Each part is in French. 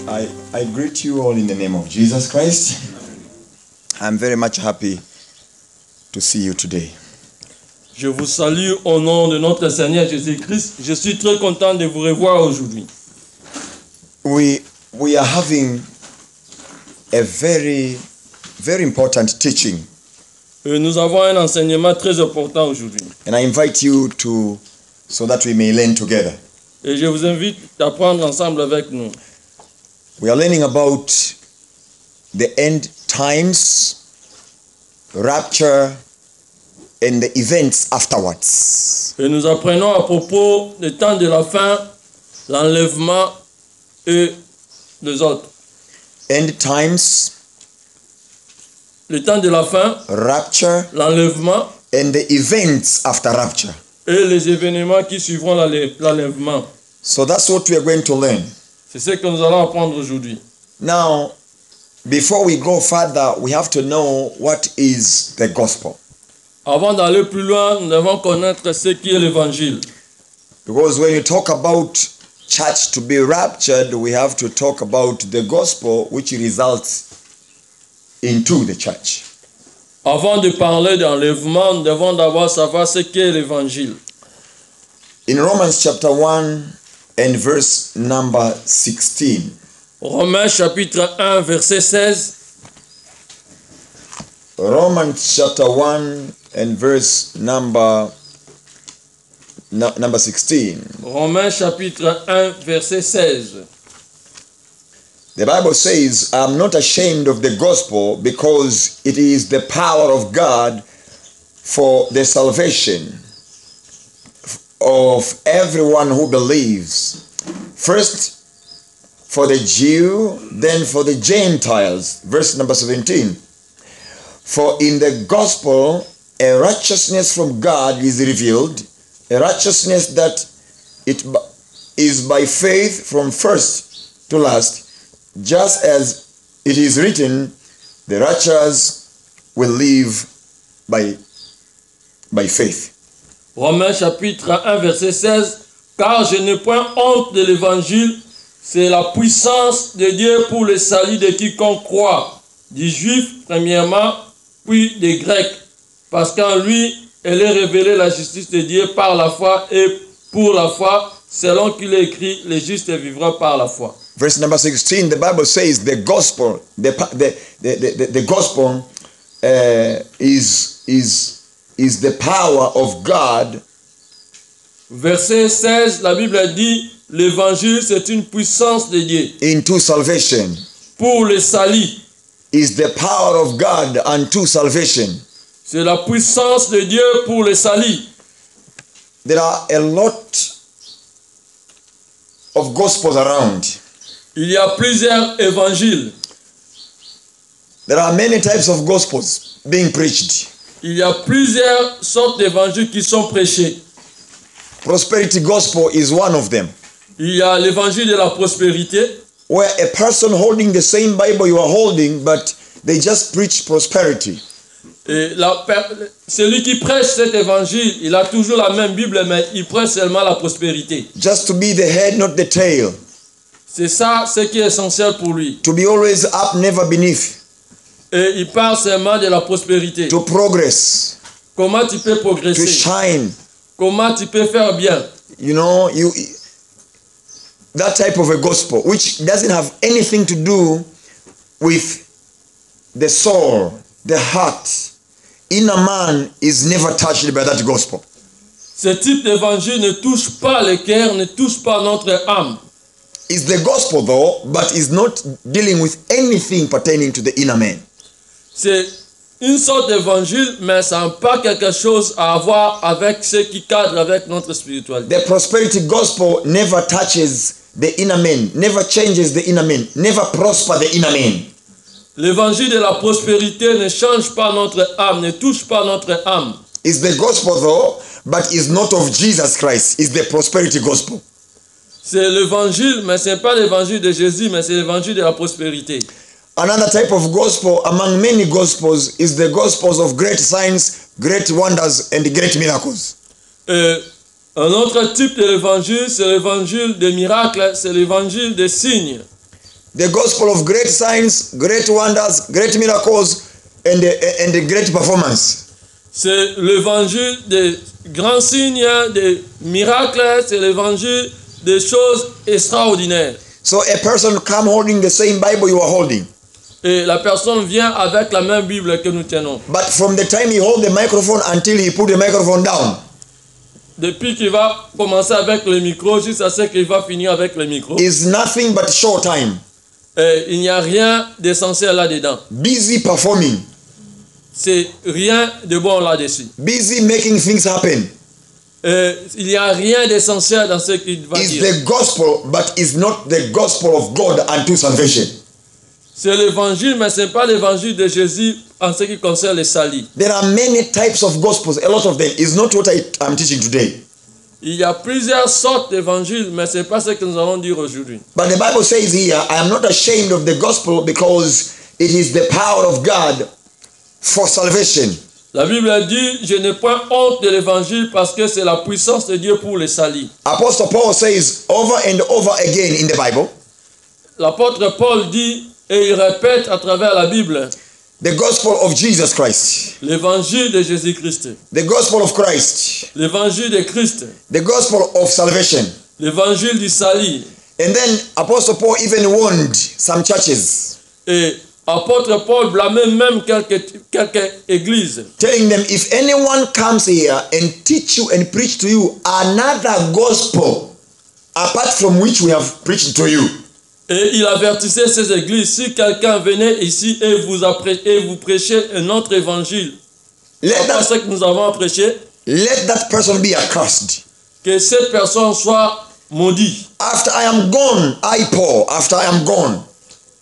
I greet you all in the name of Jesus Christ. I'm very much happy to see you today. Je vous salue au nom de notre Seigneur Jésus-Christ. Je suis très content de vous revoir aujourd'hui. We are having a very important teaching. Nous avons un enseignement très important aujourd'hui. And I invite you so that we may learn together. Et je vous invite à prendre ensemble avec nous. We are learning about the end times, rapture, and the events afterwards. Et nous apprenons à propos du temps de la fin, l'enlèvement et les autres. End times, Le temps de la fin, rapture, l'enlèvement and the events after rapture. et les événements qui suivront l'enlèvement. So that's what we are going to learn. C'est ce que nous allons apprendre aujourd'hui. Now, before we go further, we have to know what is the gospel. Avant d'aller plus loin, nous devons connaître ce qui est l'évangile. Because when you talk about church to be raptured, we have to talk about the gospel which results into the church. Avant de parler d'enlèvement, nous devons d'abord savoir ce qu'est l'évangile. In Romans chapter 1 and verse number 16. Romains chapitre 1 verset 16. Romans chapter 1 and verse number 16. Romains chapitre 1 verset 16. The Bible says, I'm not ashamed of the gospel because it is the power of God for the salvation of everyone who believes. First for the Jew, then for the Gentiles. Verse number 17. For in the gospel a righteousness from God is revealed, a righteousness that it is by faith from first to last, just as it is written, the righteous will live by faith. Romains chapitre 1 verset 16. Car je n'ai point honte de l'évangile, c'est la puissance de Dieu pour le salut de quiconque croit, du juif premièrement, puis des grecs, parce qu'en lui, elle est révélée la justice de Dieu par la foi et pour la foi, selon qu'il est écrit, les justes vivront par la foi. Verse number 16, the Bible says the gospel, the gospel is the power of God. Verset 16, la Bible dit, l'évangile c'est une puissance de Dieu. Into salvation. Pour le salut. Is the power of God unto salvation. C'est la puissance de Dieu pour le salut. There are a lot of gospels around. Il y a plusieurs évangiles. There are many types of gospels being preached. Il y a plusieurs sortes d'évangiles qui sont prêchés. Prosperity gospel is one of them. Il y a l'évangile de la prospérité. Where a person holding the same Bible you are holding, but they just preach prosperity. Et celui qui prêche cet évangile, il a toujours la même Bible, mais il prêche seulement la prospérité. Just to be the head, not the tail. C'est ça ce qui est essentiel pour lui. To be always up, never beneath. Et il parle seulement de la prospérité. To progress. Comment tu peux progresser? To shine. Comment tu peux faire bien? You know, that type of a gospel, which doesn't have anything to do with the soul, the heart. Inner man is never touched by that gospel. Ce type d'évangile ne touche pas le cœur, ne touche pas notre âme. It's the gospel though, but is not dealing with anything pertaining to the inner man. C'est une sorte d'évangile, mais ça n'a pas quelque chose à voir avec ce qui cadre avec notre spiritualité. The prosperity gospel never touches the inner man, never changes the inner man, never prosper the inner man. L'évangile de la prospérité ne change pas notre âme, ne touche pas notre âme. It's the gospel though, but is not of Jesus Christ. It's the prosperity gospel. C'est l'évangile, mais ce n'est pas l'évangile de Jésus, mais c'est l'évangile de la prospérité. Another type of gospel among many gospels is the gospels of great signs, great wonders, and great miracles. Un autre type de l'évangile, c'est l'évangile des miracles, c'est l'évangile des signes. The gospel of great signs, great wonders, great miracles, and the great performance. C'est l'évangile des grands signes, des miracles, c'est l'évangile des choses extraordinaires. So a person come holding the same Bible you are holding. Et la personne vient avec la même Bible que nous tenons. But from the time he hold the microphone until he put the microphone down, Depuis qu'il va commencer avec le micro jusqu'à ce qu'il va finir avec le micro, is nothing but short time. il n'y a rien d'essentiel là-dedans. Busy performing, C'est rien de bon là-dessus. busy making things happen. Il n'y a rien d'essentiel dans ce qu'il va Is dire. the gospel, but is not the gospel of God unto salvation. C'est l'évangile, mais ce n'est pas l'évangile de Jésus en ce qui concerne les salis. There are many types of gospels, a lot of them. Is not what I'm teaching today. Il y a plusieurs sortes d'évangiles, mais ce n'est pas ce que nous allons dire aujourd'hui. But the Bible says here, I am not ashamed of the gospel because it is the power of God for salvation. La Bible dit, je n'ai point honte de l'évangile parce que c'est la puissance de Dieu pour les salis. Apostle Paul says over and over again in the Bible, L'apôtre Paul dit, et il répète à travers la Bible, the gospel of Jesus Christ, l'évangile de Jésus-Christ, the gospel of Christ, l'évangile de Christ, the gospel of salvation. l'évangile du salut. And then Apostle Paul even warned some churches, Et apôtre Paul blâmait même quelques églises, telling them, if anyone comes here and teach you and preach to you another gospel apart from which we have preached to you, et il avertissait ces églises, si quelqu'un venait ici et vous prêchez un autre évangile, let pas ce that, que nous avons prêché, let that person be accursed. que cette personne soit maudite. After I am gone, I Paul, after I am gone,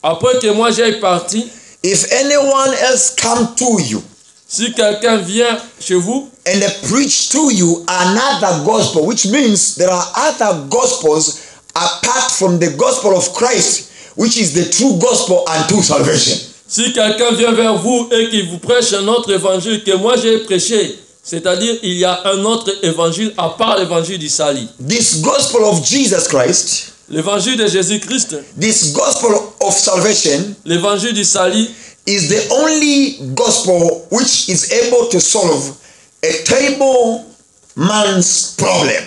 Après que moi j'ai parti, if anyone else come to you si quelqu'un vient chez vous and preach to you another gospel, which means there are other gospels apart from the gospel of Christ, which is the true gospel unto salvation. si quelqu'un vient vers vous et qu'il vous prêche un autre évangile que moi j'ai prêché, c'est-à-dire il y a un autre évangile à part l'évangile du salut. This gospel of Jesus Christ, L'évangile de Jésus-Christ, this gospel of salvation, l'évangile du salut, is the only gospel which is able to solve a terrible man's problem.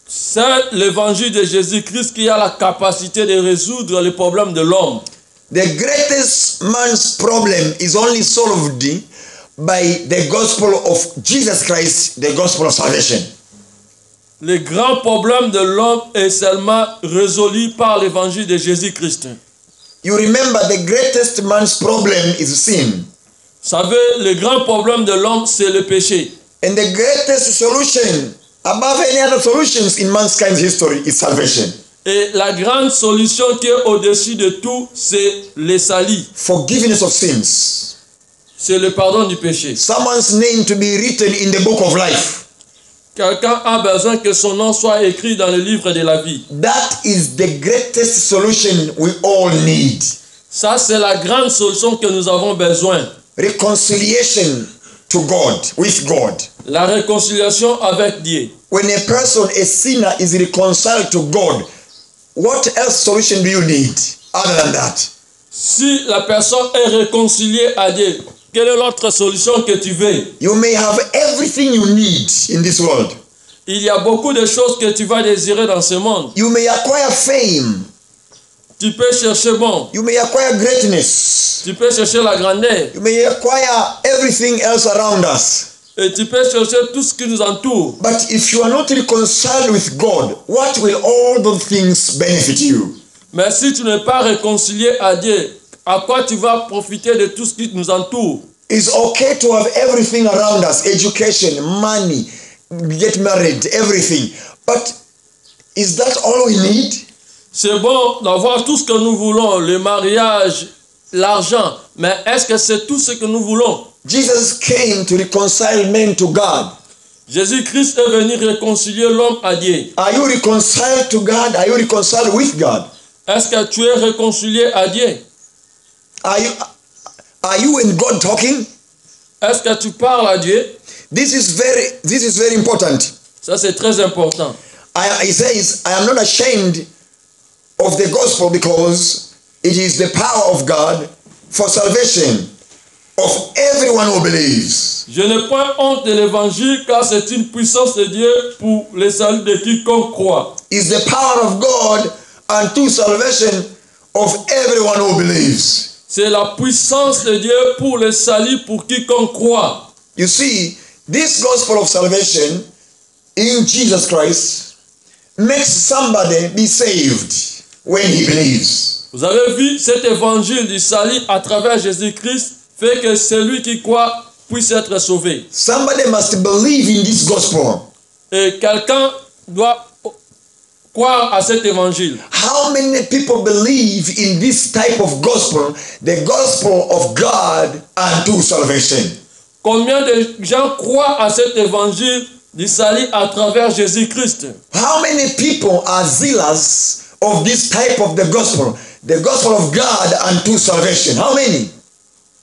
c'est l'évangile de Jésus-Christ qui a la capacité de résoudre les problèmes de l'homme. The greatest man's problem is only solved by the gospel of Jesus Christ, the gospel of salvation. Le grand problème de l'homme est seulement résolu par l'évangile de Jésus-Christ. You remember the greatest man's problem is sin. Vous savez, le grand problème de l'homme, c'est le péché. And the greatest solution above any other solutions in mankind's history is salvation. Et la grande solution qui est au-dessus de tout, c'est le salut. Forgiveness of sins. C'est le pardon du péché. Someone's name to be written in the book of life. Quelqu'un a besoin que son nom soit écrit dans le livre de la vie. That is the greatest solution we all need. Ça, c'est la grande solution que nous avons besoin. Reconciliation to God, with God. La réconciliation avec Dieu. When a person, a sinner, is reconciled to God, what else solution do you need other than that? Si la personne est réconciliée à Dieu, quelle est l'autre solution que tu veux? You may have everything you need in this world. Il y a beaucoup de choses que tu vas désirer dans ce monde. You may acquire fame. Tu peux chercher bon. You may acquire greatness. Tu peux chercher la grandeur. You may acquire everything else around us. Et tu peux chercher tout ce qui nous entoure. But if you are not reconciled with God, what will all those things benefit you? Mais si tu n'es pas réconcilié à Dieu, à quoi tu vas profiter de tout ce qui nous entoure? It's okay to have everything around us, education, money, get married, everything. But is that all we need? C'est bon d'avoir tout ce que nous voulons, le mariage, l'argent. Mais est-ce que c'est tout ce que nous voulons? Jesus came to reconcile men to God. Jésus-Christ est venu réconcilier l'homme à Dieu. Are you reconciled to God? Are you reconciled with God? Est-ce que tu es réconcilié à Dieu? Are you and God talking? Est-ce que tu parles à Dieu? This is very important. Ça, c'est très important. He says, I am not ashamed of the gospel because it is the power of God for salvation of everyone who believes. Je n'ai point honte de l'évangile car c'est une puissance de Dieu pour le salut de quiconque croit. It's the power of God unto salvation of everyone who believes. C'est la puissance de Dieu pour le salut pour quiconque croit. You see, this gospel of salvation in Jesus Christ makes somebody be saved when he believes. Vous avez vu, cet évangile du salut à travers Jésus-Christ fait que celui qui croit puisse être sauvé. Somebody must believe in this gospel. Et quelqu'un doit croire à cet évangile. How many people believe in this type of gospel, the gospel of God unto salvation? Combien de gens croient à cet évangile du salut à travers Jésus-Christ? How many people are zealous of this type of the gospel of God unto salvation? How many?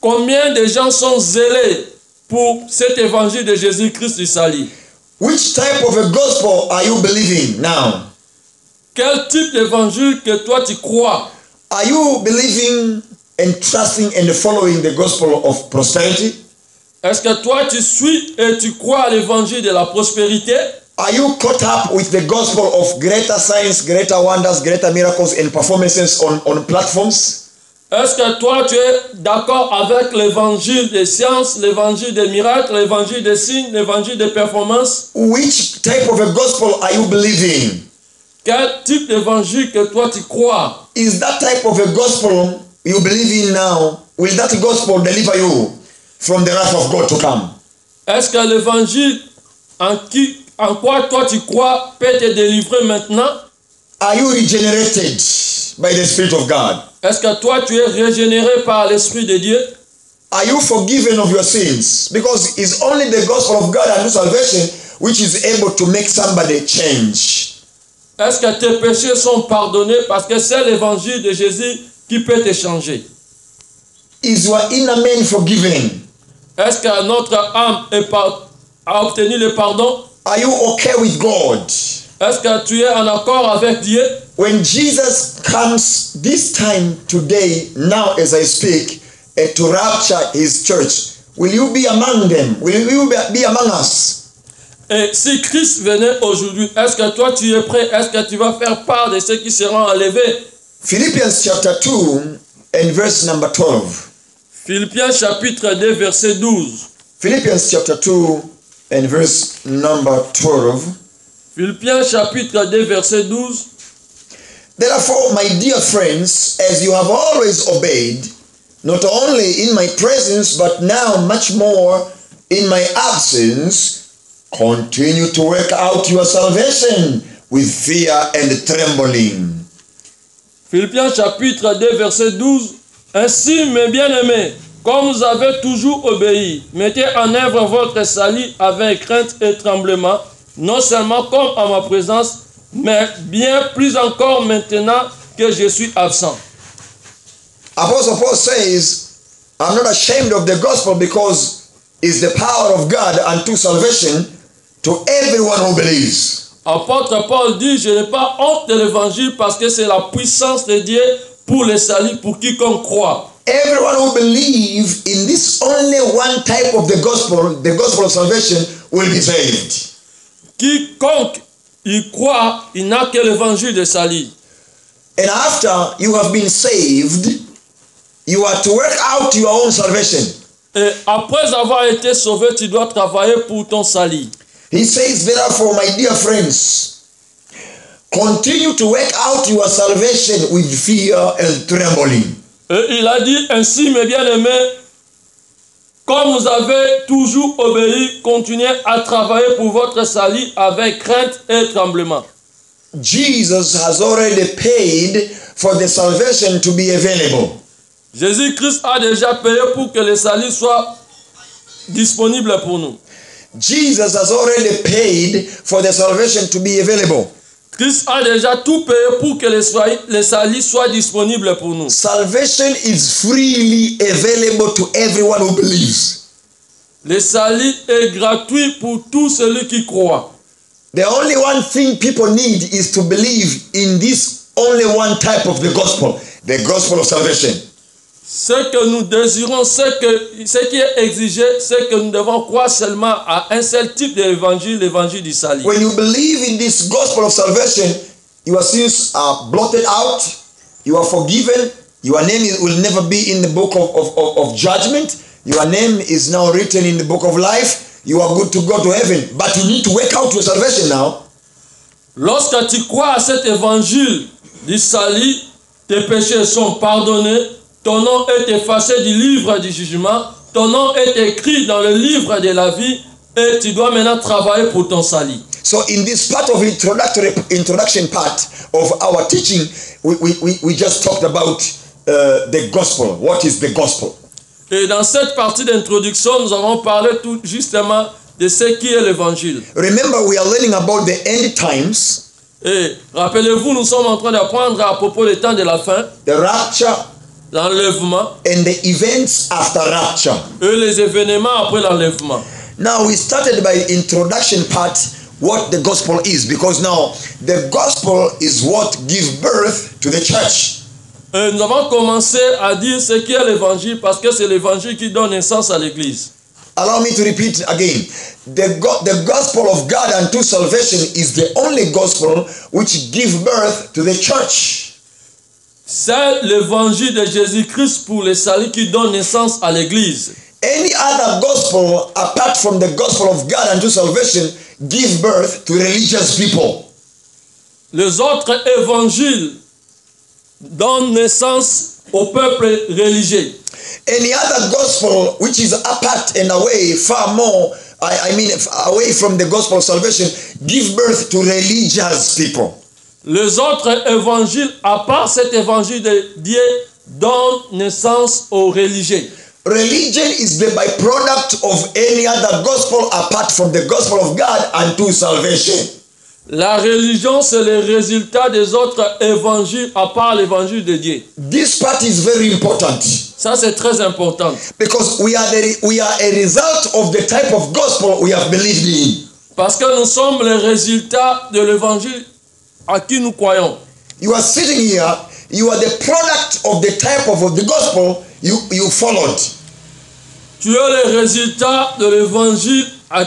Combien de gens sont zélés pour cet évangile de Jésus-Christ du salut? Which type of a gospel are you believing now? Quel type d'évangile que toi tu crois? Are you believing and trusting and following the gospel of prosperity? Est-ce que toi tu suis et tu crois à l'évangile de la prospérité? Are you caught up with the gospel of greater signs, greater wonders, greater miracles and performances on platforms? Est-ce que toi tu es d'accord avec l'évangile des sciences, l'évangile des miracles, l'évangile des signes, l'évangile des performances? Which type of a gospel are you believing? Quel type d'évangile que toi tu crois? Is that type of a gospel you believe in now, will that gospel deliver you from the wrath of God to come? Est-ce que l'évangile en quoi toi tu crois peut te délivrer maintenant? Are you regenerated by the Spirit of God? Est-ce que toi tu es régénéré par l'Esprit de Dieu? Are you forgiven of your sins? Because it's only the gospel of God unto salvation which is able to make somebody change. Est-ce que tes péchés sont pardonnés parce que c'est l'évangile de Jésus qui peut te changer? Is your inner man forgiven? Est-ce que notre âme a obtenu le pardon? Are you okay with God? Est-ce que tu es en accord avec Dieu? When Jesus comes this time today, now as I speak, to rapture his church, will you be among them? Will you be among us? Et si Christ venait aujourd'hui, est-ce que toi tu es prêt? Est-ce que tu vas faire part de ceux qui seront enlevés? Philippians chapter 2 and verse number 12. Philippiens chapitre 2 verset 12. Philippians chapter 2 and verse number 12. Philippiens chapitre 2 verset 12. Therefore, my dear friends, as you have always obeyed, not only in my presence, but now much more in my absence, continue to work out your salvation with fear and trembling. Philippiens chapitre 2 verset 12. Ainsi, mes bien-aimés, comme vous avez toujours obéi, mettez en œuvre votre salut avec crainte et tremblement, non seulement comme à ma présence, mais bien plus encore maintenant que je suis absent. Apostle Paul says, I'm not ashamed of the gospel because it's the power of God unto salvation to everyone who believes. Apôtre Paul dit, je n'ai pas honte de l'évangile parce que c'est la puissance de Dieu pour le salut, pour quiconque croit. Everyone who believes in this only one type of the gospel of salvation, will be saved. Quiconque y croit, il n'a que l'évangile de salut. And after you have been saved, you are to work out your own salvation. Et après avoir été sauvé, tu dois travailler pour ton salut. He says, therefore, my dear friends, continue to work out your salvation with fear and trembling. Et il a dit ainsi, mes bien-aimés, comme vous avez toujours obéi, continuez à travailler pour votre salut avec crainte et tremblement. Jesus has already paid for the salvation to be available. Jésus-Christ a déjà payé pour que le salut soit disponible pour nous. Jesus has already paid for the salvation to be available. Christ a déjà tout payé pour que le salut soit disponible pour nous. Salvation is freely available to everyone who believes. Le salut est gratuit pour tout celui qui croit. The only one thing people need is to believe in this only one type of the gospel of salvation. Ce que nous désirons, ce qui est exigé, c'est que nous devons croire seulement à un seul type d'évangile, l'évangile du salut. When you believe in this gospel of salvation, your sins are blotted out, you are forgiven, your name will never be in the book of judgment, your name is now written in the book of life, you are good to go to heaven, but you need to work out your salvation now. Lorsque tu crois à cet évangile du salut, tes péchés sont pardonnés, ton nom est effacé du livre du jugement, ton nom est écrit dans le livre de la vie et tu dois maintenant travailler pour ton salut. So in this part of introduction part of our teaching, we just talked about the gospel. What is the gospel? Et dans cette partie d'introduction, nous avons parlé tout justement de ce qui est l'évangile. Remember, we are learning about the end times. Et rappelez-vous, nous sommes en train d'apprendre à propos des temps de la fin, The rapture l'enlèvement and the events after rapture. et les événements après l'enlèvement. Now we started by introduction part, what the gospel is, because now the gospel is what gives birth to the church. Et nous avons commencé à dire ce qui est l'évangile parce que c'est l'évangile qui donne naissance à l'église. Allow me to repeat again. The gospel of God unto salvation is the only gospel which gives birth to the church. C'est l'évangile de Jésus-Christ pour le salut qui donne naissance à l'église. Any other gospel apart from the gospel of God unto salvation gives birth to religious people. Les autres évangiles donnent naissance au peuple religieux. Any other gospel which is apart and away, far more, away from the gospel of salvation, gives birth to religious people. Les autres évangiles, à part cet évangile de Dieu, donnent naissance aux religieux. Religion is the byproduct of any other gospel apart from the gospel of God unto salvation. La religion, c'est le résultat des autres évangiles, à part l'évangile de Dieu. This part is very important. Ça, c'est très important. Because we are a result of the type of gospel we have believed in. Parce que nous sommes le résultat de l'évangile à qui nous croyons. You are sitting here, you are the product of the type of the gospel you followed. Tu es le résultat de l'évangile à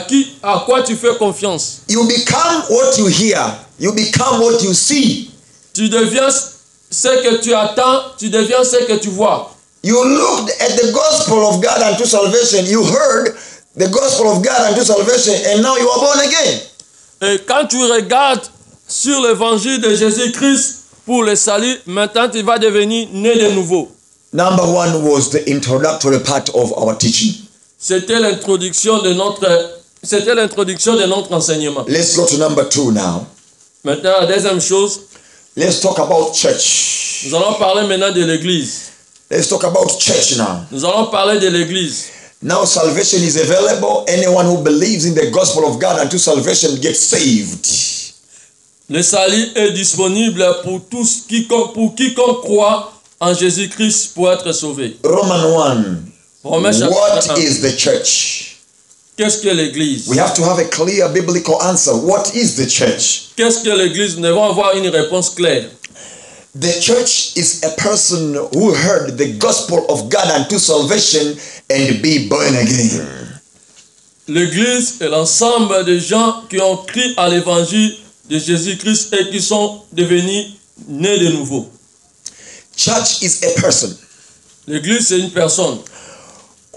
quoi tu fais confiance. You become what you hear. You become what you see. Tu deviens ce que tu attends, tu deviens ce que tu vois. You looked at the gospel of God unto salvation. You heard the gospel of God unto salvation, and now you are born again. Et quand tu regardes sur l'évangile de Jésus-Christ pour le salut, maintenant tu vas devenir né de nouveau. Number one was the introductory part of our teaching. C'était l'introduction de notre enseignement. Let's go to number two now. Maintenant, la deuxième chose, Let's talk about church. nous allons parler maintenant de l'église. Let's talk about church now. Nous allons parler de l'église. Now salvation is available. Anyone who believes in the gospel of God unto salvation gets saved. Le salut est disponible pour quiconque croit en Jésus-Christ pour être sauvé. Roman 1. Romains chapitre What 1. is the church? Qu'est-ce que l'église? We have to have a clear biblical answer. What is the church? Qu'est-ce que l'église? Nous devons avoir une réponse claire. The church is a person who heard the gospel of God unto salvation and be born again. L'église est l'ensemble des gens qui ont cru à l'évangile de Jésus-Christ et qui sont devenus nés de nouveau. Church is a person L'église, c'est une personne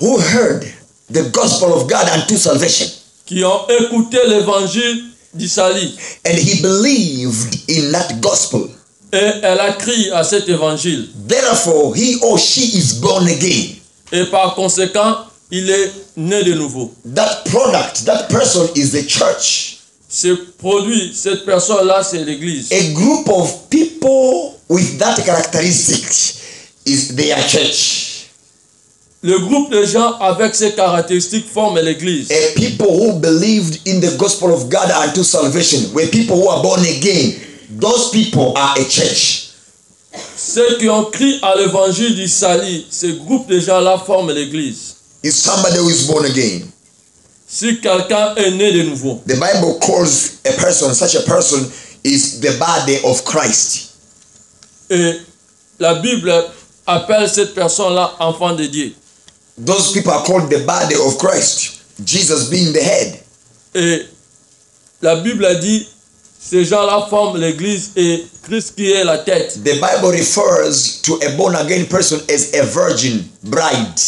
who heard the gospel of God unto salvation qui ont écouté l'évangile du salut and he believed in that gospel. et elle a cru à cet évangile. Therefore, he or she is born again. Et par conséquent, il est né de nouveau. That product, that person is the church. Ce produit, cette personne-là, c'est l'église. A group of people with that characteristic is their church. Le groupe de gens avec ces caractéristiques forment l'église. A people who believed in the gospel of God unto salvation, where people who are born again, those people are a church. Ceux qui ont cru à l'évangile du salut, ce groupe de gens-là forment l'église. Is somebody who is born again. Si quelqu'un est né de nouveau, The Bible calls a person, such a person is the body of Christ. Et la Bible appelle cette personne-là enfant de Dieu. Those people are called the body of Christ, Jesus being the head. Et la Bible a dit, ces gens-là forment l'église et Christ qui est la tête. The Bible refers to a born-again person as a virgin bride.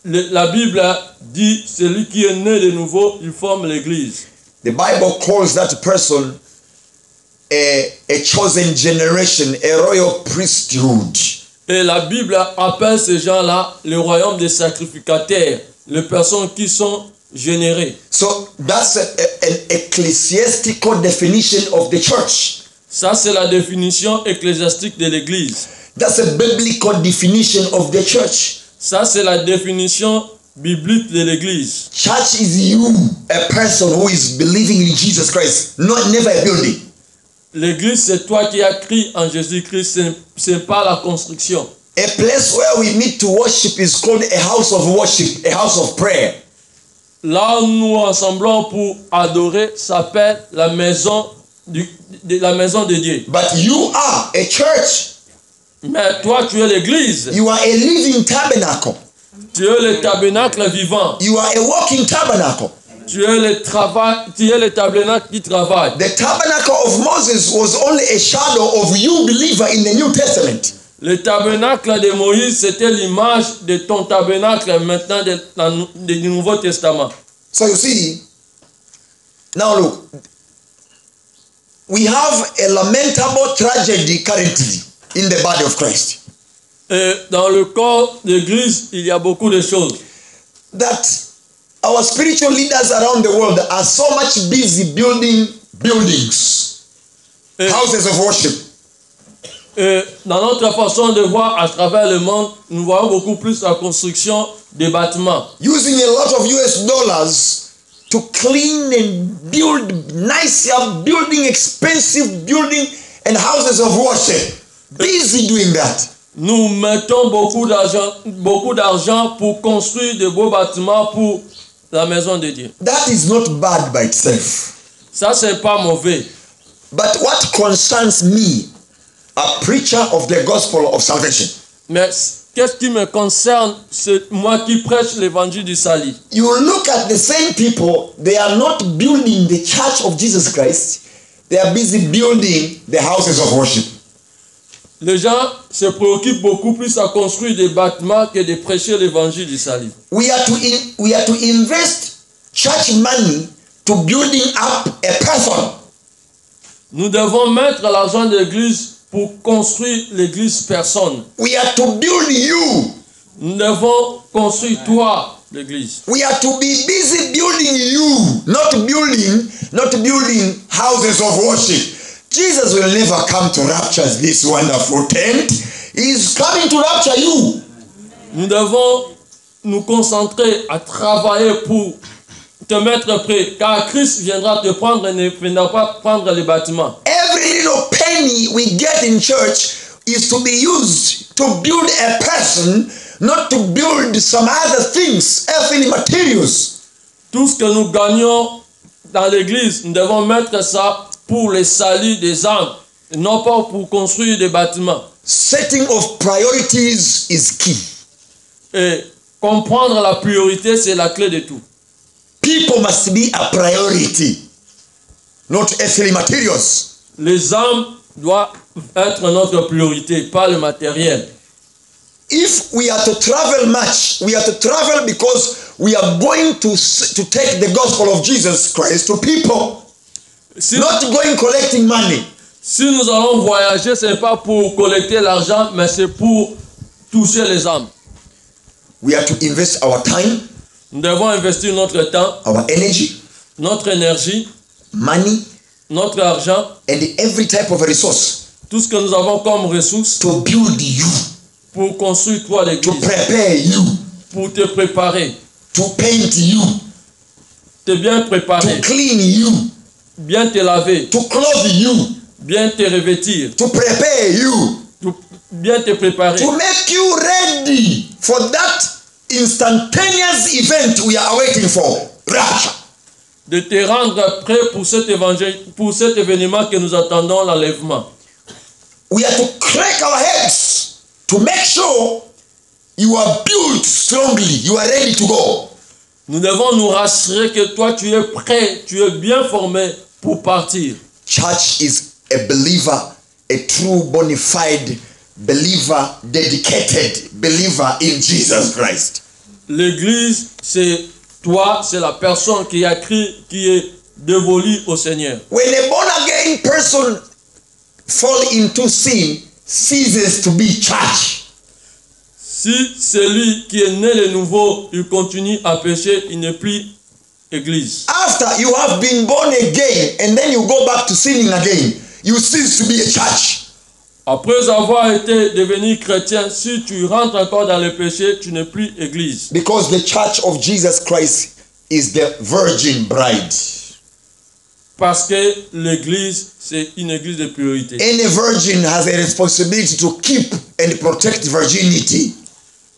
La Bible dit, celui qui est né de nouveau, il forme l'église. The Bible calls that person a chosen generation, a royal priesthood. Et la Bible appelle ces gens-là le royaume des sacrificateurs, les personnes qui sont générées. So that's an ecclesiastical definition of the church. Ça, c'est la définition ecclésiastique de l'église. That's a biblical definition of the church. Ça, c'est la définition biblique de l'église. Church is you, a person who is believing in Jesus Christ, never a building. L'église, c'est toi qui as cru en Jésus-Christ, c'est pas la construction. A place where we meet to worship is called a house of worship, a house of prayer. Là où nous rassemblons pour adorer s'appelle la maison de Dieu. But you are a church. Mais toi, tu es l'église. You are a living tabernacle. Tu es le tabernacle vivant. You are a walking tabernacle. Tu es le tabernacle qui travaille. The tabernacle of Moses was only a shadow of you, believer, in the New Testament. Le tabernacle de Moïse, c'était l'image de ton tabernacle maintenant du Nouveau Testament. So you see, now look, we have a lamentable tragedy currently in the body of Christ. Et dans le corps de l'Église, il y a beaucoup de choses. That our spiritual leaders around the world are so much busy building buildings, houses of worship. Et dans notre façon de voir à travers le monde, nous voyons beaucoup plus la construction des bâtiments. Using a lot of US dollars to clean and build nicer building, expensive building and houses of worship. Busy doing that. Nous mettons beaucoup d'argent pour construire de beaux bâtiments pour la maison de Dieu. That is not bad by itself. Ça, c'est pas mauvais. But what concerns me, a preacher of the gospel of salvation. Mais qu'est-ce qui me concerne, c'est moi qui prêche l'évangile du salut. You look at the same people, they are not building the church of Jesus Christ. They are busy building the houses of worship. Les gens se préoccupent beaucoup plus à construire des bâtiments que de prêcher l'évangile du salut. We are to invest church money to building up a person. Nous devons mettre l'argent de l'église pour construire l'église personne. We are to build you. Nous devons construire toi, l'église. We are to be busy building you, not building houses of worship. Jesus will never come to rapture this wonderful tent. He is coming to rapture you. Nous devons nous concentrer à travailler pour te mettre prêt, car Christ viendra te prendre et ne viendra pas prendre les bâtiments. Every little penny we get in church is to be used to build a person, not to build some other things, earthly materials. Tout ce que nous gagnons dans l'église, nous devons mettre ça pour le salut des âmes, et non pas pour construire des bâtiments. Setting of priorities is key. Et comprendre la priorité, c'est la clé de tout. People must be a priority, not earthly materials. Les âmes doivent être notre priorité, pas le matériel. If we are to travel much, we are to travel because we are going to take the gospel of Jesus Christ to people. Not going collecting money. Si nous allons voyager, ce n'est pas pour collecter l'argent, mais c'est pour toucher les âmes. We are to invest our time. Nous devons investir notre temps, our energy, notre énergie, money, notre argent, and every type of resource. Tout ce que nous avons comme ressources. To build you. Pour construire toi l'église. To prepare you. Pour te préparer. To paint you. Te bien préparer. To clean you. Bien te laver. To clothe you. Bien te revêtir. To prepare you. Bien te préparer. To make you ready for that instantaneous event we are waiting for, rapture. De te rendre prêt pour cet évangile, pour cet événement que nous attendons, l'enlèvement. we are to crack our heads to make sure you are built strongly, you are ready to go. Nous devons nous rassurer que toi, tu es prêt, tu es bien formé pour partir. Church is a believer, a true bona fide believer, dedicated believer in Jesus Christ. L'église, c'est toi, c'est la personne qui a crié, qui est dévolue au Seigneur. When a born again person fall into sin, ceases to be church. Si celui qui est né de nouveau, il continue à pécher, il n'est plus église. After you have been born again and then you go back to sinning again, you cease to be a church. Après avoir été devenu chrétien, si tu rentres encore dans le péché, tu n'es plus église. Because the church of Jesus Christ is the virgin bride. Parce que l'église, c'est une église de priorité. Any virgin has a responsibility to keep and protect virginity.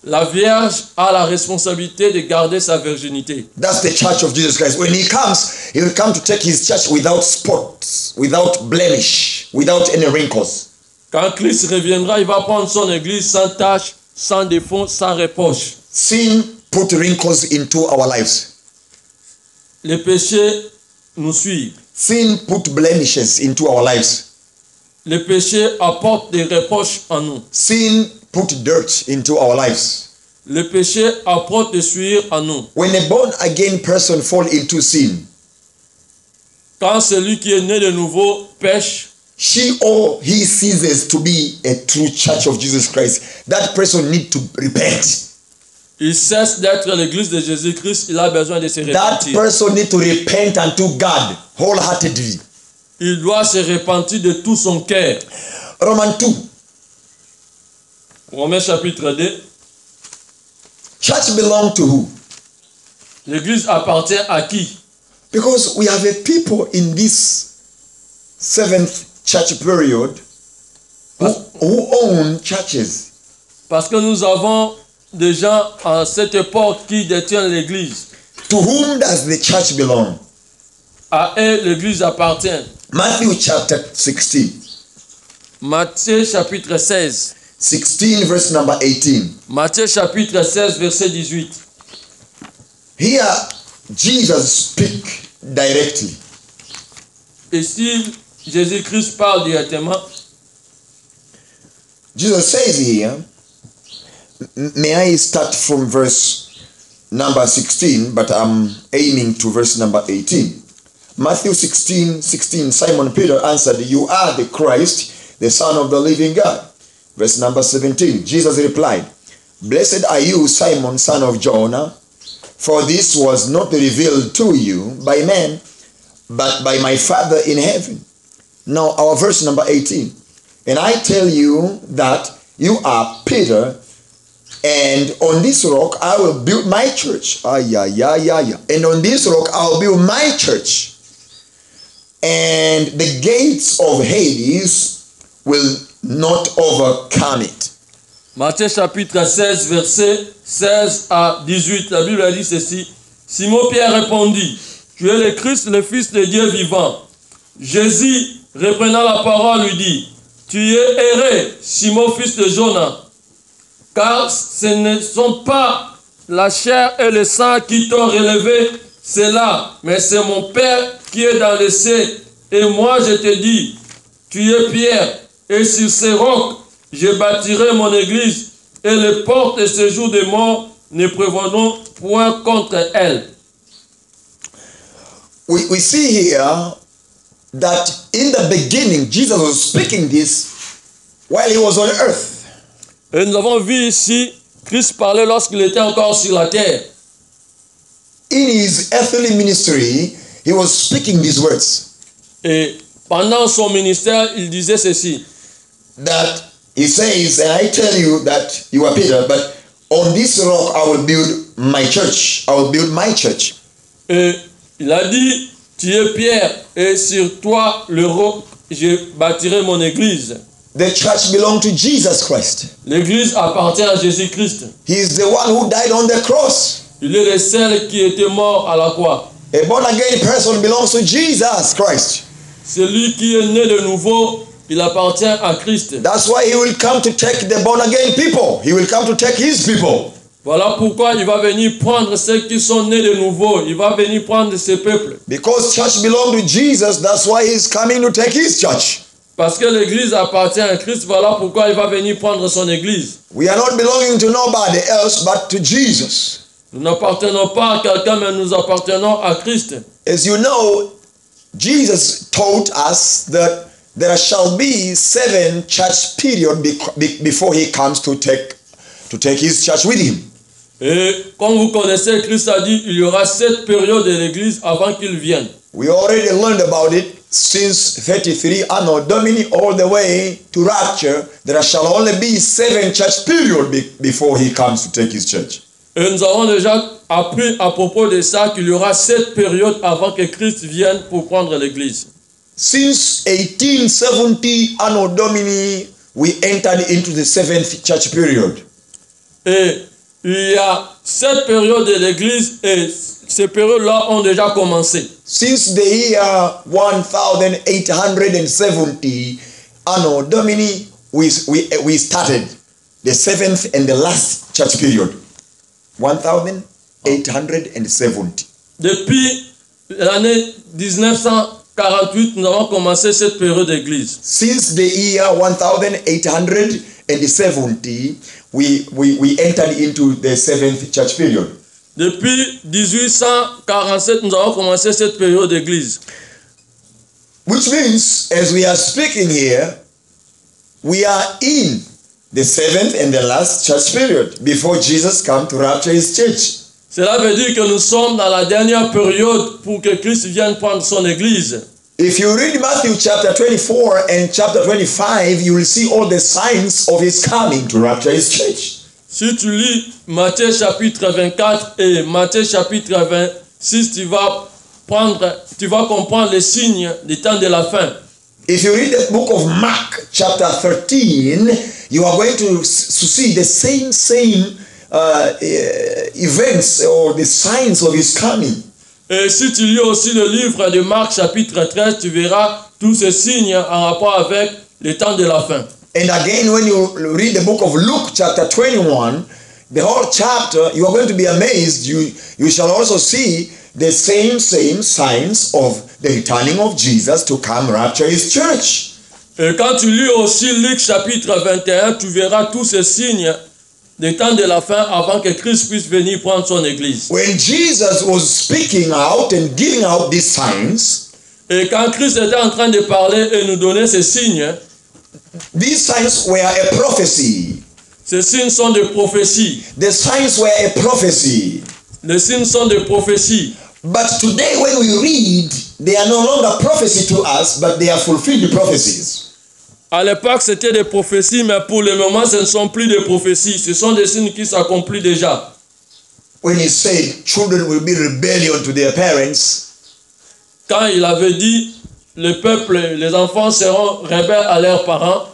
La Vierge a la responsabilité de garder sa virginité. That's the church of Jesus Christ. When he comes, he will come to take his church without spots, without blemish, without any wrinkles. Quand Christ reviendra, il va prendre son église sans tache, sans défaut, sans reproche. Sin put wrinkles into our lives. Les péchés nous suivent. Sin put blemishes into our lives. Les péchés apportent des reproches en nous. Sin put dirt into our lives. Les péchés apportent des souillures en nous. When a born again person fall into sin, Quand celui qui est né de nouveau pêche, she or he ceases to be a true church of Jesus Christ. That person need to repent. il cesse d'être l'église de Jésus-Christ, il a besoin de se That repentir. person need to repent unto God wholeheartedly. Il doit se repentir de tout son cœur. Romans 2. Romains chapitre 2. Church belong to who? L'église appartient à qui? Because we have a people in this seventh church period who own churches. Parce que nous avons des gens à cette époque qui détiennent l'église. To whom does the church belong? À eux, l'église appartient. Matthew chapter 16. Matthieu chapitre 16. 16 verse number 18. Matthieu chapitre 16, verset 18. Here Jesus speak directly. Ici, Jésus-Christ parle directement. Jesus says here, may I start from verse number 16, but I'm aiming to verse number 18. Matthew 16:16, Simon Peter answered, you are the Christ, the Son of the living God. Verse number 17, Jesus replied, blessed are you, Simon, son of Jonah, for this was not revealed to you by man, but by my Father in heaven. Now our verse number 18, and I tell you that you are Peter, and on this rock I will build my church. And on this rock I will build my church, and the gates of Hades will not overcome it. Matthieu chapitre 16, verset 16 à 18. La Bible a dit ceci. Simon-Pierre répondit, tu es le Christ, le Fils de Dieu vivant. Jésus, reprenant la parole, lui dit, tu es erré, Simon, fils de Jonas, car ce ne sont pas la chair et le sang qui t'ont relevé cela, mais c'est mon Père qui est dans le ciel. Et moi je te dis, tu es Pierre, et sur ces rocs, je bâtirai mon église, et les portes de ce jour de mort ne prévaudront point contre elle. We see here that in the beginning, Jesus was speaking this while he was on earth. Et nous avons vu ici, Christ parlait lorsqu'il était encore sur la terre. In his earthly ministry, he was speaking these words. Et pendant son ministère, il disait ceci. That he says, and I tell you that you are Peter, but on this rock I will build my church. I will build my church. Et il a dit, tu es Pierre, et sur toi, le roc, je bâtirai mon église. The church belongs to Jesus Christ. L'église appartient à Jésus-Christ. He is the one who died on the cross. Il est le seul qui était mort à la croix. A born again person belongs to Jesus Christ. Celui qui est né de nouveau il appartient à Christ. That's why he will come to take the born again people. He will come to take his people. Voilà pourquoi il va venir prendre ceux qui sont nés de nouveau. Il va venir prendre ce peuple. Because church belongs to Jesus, that's why he's coming to take his church. Parce que l'église appartient à Christ, voilà pourquoi il va venir prendre son église. We are not belonging to nobody else but to Jesus. Nous n'appartenons pas à quelqu'un, mais nous appartenons à Christ. As you know, Jesus taught us that there shall be 7 church periods before he comes to take his church with him. Et comme vous connaissez, Christ a dit il y aura 7 périodes de l'église avant qu'il vienne. We already learned about it since 33 Anno Domini all the way to rapture. There shall only be 7 church periods before he comes to take his church. Et nous avons déjà appris à propos de ça qu'il y aura 7 périodes avant que Christ vienne pour prendre l'église. Since 1870 Anno Domini, we entered into the 7th church period. Et il y a 7 périodes de l'église et ces périodes-là ont déjà commencé. Since the year 1870 Anno Domini, we started the 7th and the last church period. 1870. Depuis l'année 1948, nous avons commencé cette période d'église. Since the year 1870, we entered into the 7th church period. Depuis 1847, nous avons commencé cette période d'église. Which means, as we are speaking here, we are in the 7th and the last church period before Jesus comes to rapture his church. Cela veut dire que nous sommes dans la dernière période pour que Christ vienne prendre son église. If you read Matthew chapter 24 and chapter 25, you will see all the signs of his coming to rapture his church. Si tu lis Matthieu chapitre 24 et Matthieu chapitre 26, tu vas comprendre les signes du temps de la fin. If you read the book of Mark chapter 13, you are going to see the same events or the signs of his coming. Et si tu lis aussi le livre de Marc chapitre 13, tu verras tous ces signes en rapport avec le temps de la fin. And again, when you read the book of Luke chapter 21, the whole chapter, you are going to be amazed. You shall also see the same signs of the returning of Jesus to come rapture his church. Et quand tu lis aussi Luc chapitre 21, tu verras tous ces signes des temps de la fin avant que Christ puisse venir prendre son église. When Jesus was speaking out and giving out these signs, et quand Christ était en train de parler et nous donner ces signes, these signs were a prophecy. Ces signes sont des prophéties. The signs were a prophecy. Les signes sont des prophéties. But today when we read, they are no longer prophecy to us, but they are fulfilled prophecies. À l'époque, c'était des prophéties, mais pour le moment, ce ne sont plus des prophéties. Ce sont des signes qui s'accomplissent déjà. When he said children will be rebellion to their parents, quand il avait dit le peuple, les enfants seront rebelles à leurs parents,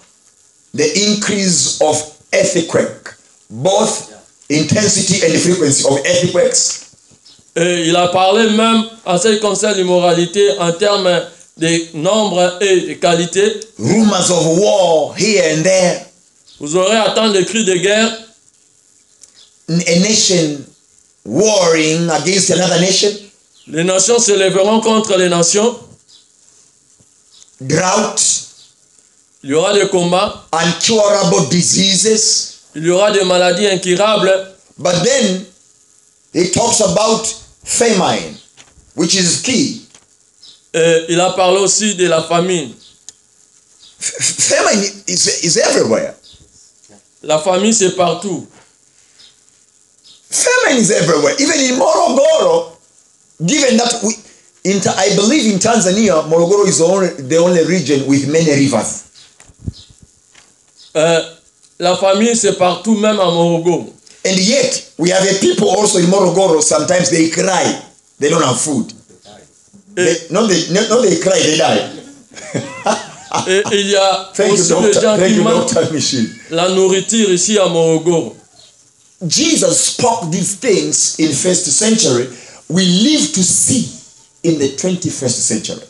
the increase of earthquake, both intensity and frequency of earthquakes. Et il a parlé même en ce qui concerne l'immoralité en termes de nombre et de qualité. Rumors of war here and there. Vous aurez à entendre des cris de guerre. A nation warring against another nation. Les nations se lèveront contre les nations. Drought. Il y aura des combats. Incurable diseases. Il y aura des maladies incurables. But then he talks about famine, which is key. Et il a parlé aussi de la famine. Famine is everywhere. La famine, c'est partout. Famine is everywhere. Even in Morogoro, given that I believe in Tanzania, Morogoro is the only region with many rivers. La famine, c'est partout, même à Morogoro. And yet, we have a people also in Morogoro, sometimes they cry. They don't have food. They cry, they die. Et il y a aussi des gens qui manquent la nourriture ici à Morogoro. Jesus spoke these things in the 1st century. We live to see in the 21st century.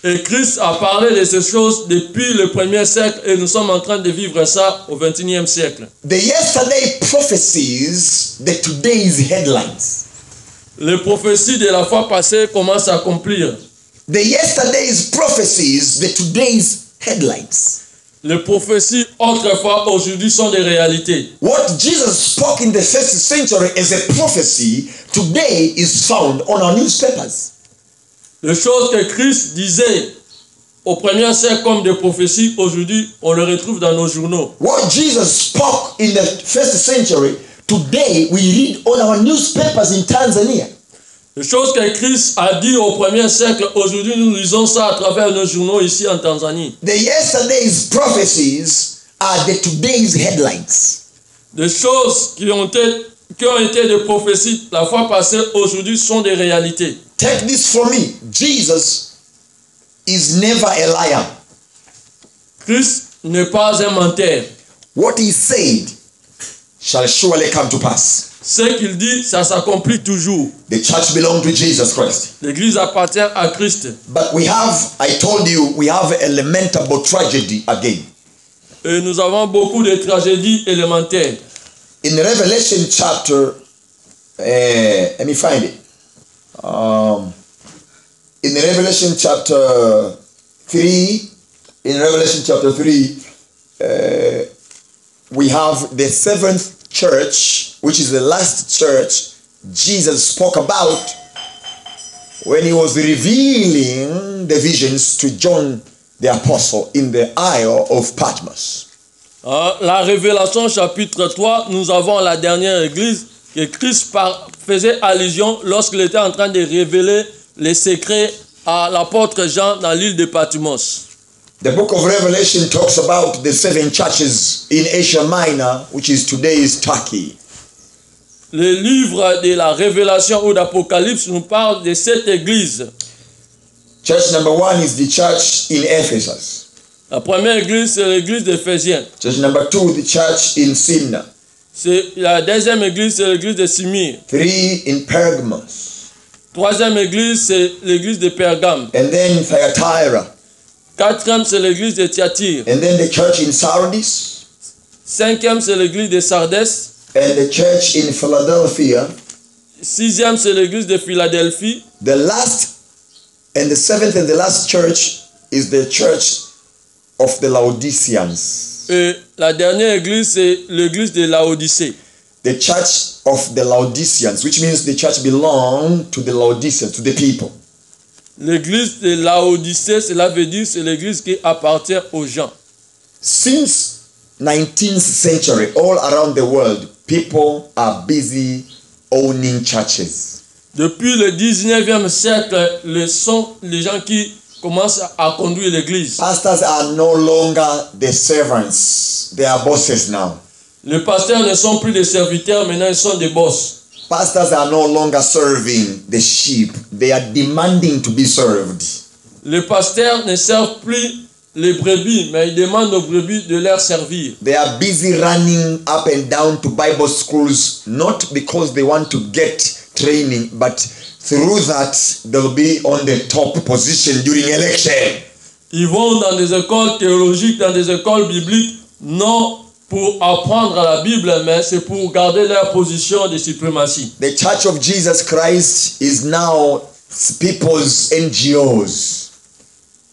Et Christ a parlé de ces choses depuis le 1er siècle et nous sommes en train de vivre ça au 21e siècle. The yesterday prophecies, the today's headlines. Les prophéties de la fois passée commencent à accomplir. The yesterday's prophecies, the today's headlines. Les prophéties autrefois aujourd'hui sont des réalités. What Jesus spoke in the first century as a prophecy today is found on our newspapers. Les choses que Christ disait au 1er siècle comme des prophéties, aujourd'hui on le retrouve dans nos journaux. What Jesus spoke in the first century, today we read on our newspapers in Tanzania. Les choses que Christ a dit au 1er siècle, aujourd'hui nous lisons ça à travers nos journaux ici en Tanzanie. The yesterday's prophecies are the today's headlines. Des choses qui ont été des prophéties la fois passée, aujourd'hui sont des réalités. Take this from me. Jesus is never a liar. Christ n'est pas un menteur. What he said shall surely come to pass. Ce qu'il dit, ça s'accomplit toujours. The church belongs to Jesus Christ. L'église appartient à Christ. But we have, I told you, we have a lamentable tragedy again. Et nous avons beaucoup de tragédies élémentaires. In Revelation chapter, let me find it. In Revelation chapter 3, we have the seventh church, which is the last church Jesus spoke about when he was revealing the visions to John the apostle in the Isle of Patmos. La Révélation chapitre 3, nous avons la dernière église que Christ faisait allusion lorsqu'il était en train de révéler les secrets à l'apôtre Jean dans l'île de Patmos. The book of Revelation talks about the seven churches in Asia Minor, which is today's Turkey. Le livre de la Révélation ou d'Apocalypse nous parle de 7 églises. Church number 1 is the church in Ephesus. La première église, c'est l'église d'Éphésiens. Church number 2, the church in Smyrna. La deuxième église, c'est l'église de Smyrne. 3 in Pergamos. Troisième église, c'est l'église de Pergame. And then Thyatira. Quatrième, c'est l'église de Thyatire. And then the church in Sardis. Cinquième, c'est l'église de Sardès. And the church in Philadelphia. Sixième, c'est l'église de Philadelphie. The last and the seventh and the last church is the church of the Laodiceans. Et la dernière église, c'est l'église de Laodicée. The church of the Laodiceans, which means the church belonged to the Laodiceans, to the people. L'église de Laodicée, cela veut dire c'est l'église qui appartient aux gens. Since 19th century, all around the world, people are busy owning churches. Depuis le 19e siècle, les gens qui commencent à conduire l'église. Pastors are no longer the servants, they are bosses now. Les pasteurs ne sont plus des serviteurs, maintenant ils sont des boss. Pastors are no longer serving the sheep, they are demanding to be served. Les pasteurs ne servent plus les brebis, mais ils demandent aux brebis de leur servir. They are busy running up and down to Bible schools, not because they want to get training, but through that they'll be on the top position during election. Ils vont dans des écoles théologiques, dans des écoles bibliques, non pour apprendre la Bible, mais c'est pour garder leur position de suprématie. The Church of Jesus Christ is now people's NGOs.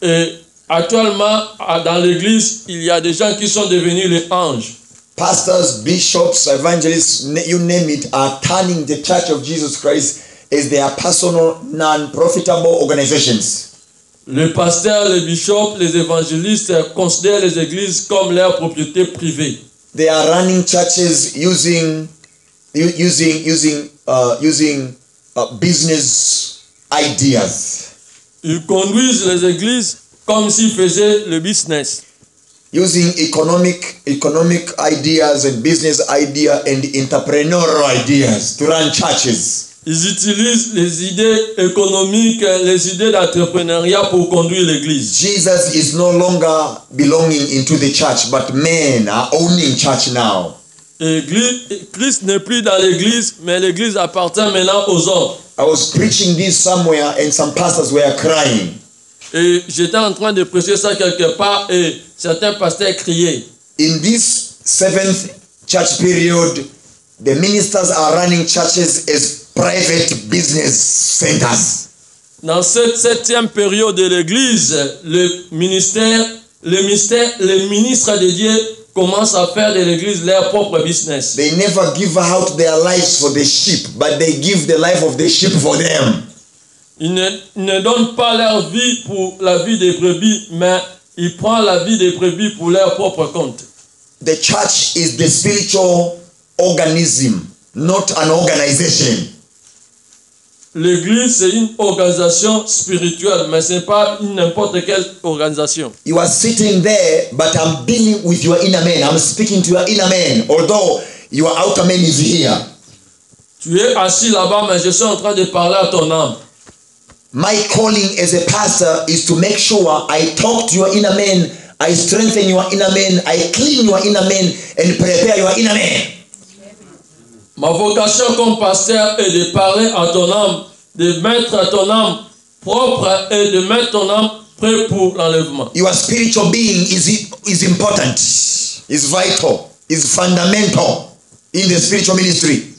Et actuellement, dans l'église, il y a des gens qui sont devenus les anges. Pastors, bishops, evangelists, you name it, are turning the Church of Jesus Christ as their personal, non-profitable organizations. Les pasteurs, les bishops, les évangélistes considèrent les églises comme leur propriété privée. They are running churches using business ideas. Ils conduisent les églises comme s'ils faisaient le business. Using economic ideas and business ideas and entrepreneurial ideas to run churches. Ils utilisent les idées économiques, les idées d'entrepreneuriat pour conduire l'église. Jesus is no longer belonging into the church, but men are owning church now. Christ n'est plus dans l'église, mais l'église appartient maintenant aux hommes. I was preaching this somewhere and some pastors were crying. Et j'étais en train de prêcher ça quelque part et certains pasteurs criaient. In this 7th church period, the ministers are running churches as private business centers. Dans cette 7e période de l'Église, les ministres de Dieu commencent à faire de l'Église leur propre business. They never give out their lives for the sheep, but they give the life of the sheep for them. Ils ne donnent pas leur vie pour la vie des brebis, mais ils prennent la vie des brebis pour leur propre compte. The church is the spiritual organism, not an organization. L'église, c'est une organisation spirituelle, mais ce n'est pas n'importe quelle organisation. You are sitting there, but I'm dealing with your inner man. I'm speaking to your inner man, although your outer man is here. Tu es assis là-bas, mais je suis en train de parler à ton âme. My calling as a pastor is to make sure I talk to your inner man, I strengthen your inner man, I clean your inner man, and prepare your inner man. Ma vocation comme pasteur est de parler à ton âme, de mettre ton âme propre et de mettre ton âme prêt pour l'enlèvement. Your spiritual being is important, is vital, is fundamental in the spiritual ministry.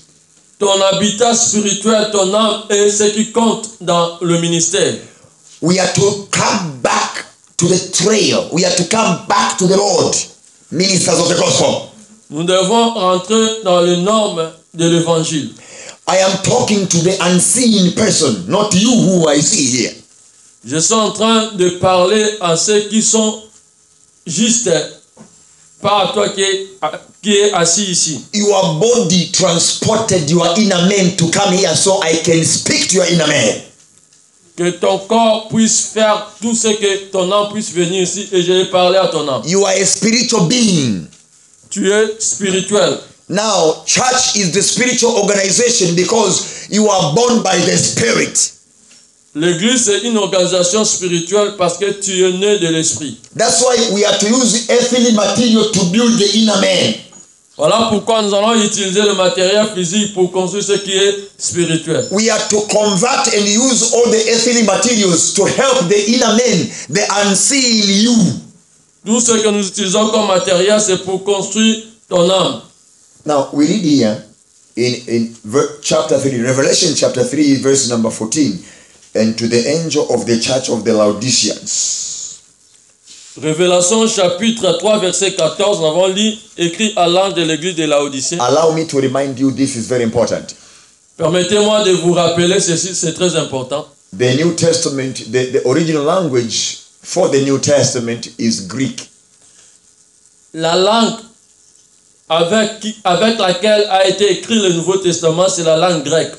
Ton habitat spirituel, ton âme est ce qui compte dans le ministère. We are to come back to the trail. We are to come back to the road. Ministers of the gospel. Nous devons rentrer dans les normes de l'évangile. I am talking to the unseen person, not you who I see here. Je suis en train de parler à ceux qui sont juste, pas à toi qui est assis ici. Your body transported your inner man to come here so I can speak to your inner man. Que ton corps puisse faire tout ce que ton âme puisse venir ici et je vais parler à ton âme. You are a spiritual being. Tu es spirituel. Now, church is the spiritual organization because you are born by the Spirit. L'église est une organisation spirituelle parce que tu es né de l'esprit. That's why we are to use earthly material to build the inner man. Voilà pourquoi nous allons utiliser le matériel physique pour construire ce qui est spirituel. We are to convert and use all the earthly materials to help the inner man, the unseen you. Tout ce que nous utilisons comme matériel, c'est pour construire ton âme. Now, we read here in chapter 3, Revelation chapter 3, verse number 14, and to the angel of the church of the Laodiceans. Révélation chapitre 3, verset 14, nous avons lu, écrit à l'ange de l'église de Laodicée. Allow me to remind you, this is very important. Permettez-moi de vous rappeler ceci, c'est très important. The New Testament, the original language for the New Testament is Greek. La langue avec laquelle a été écrit le Nouveau Testament, c'est la langue grecque.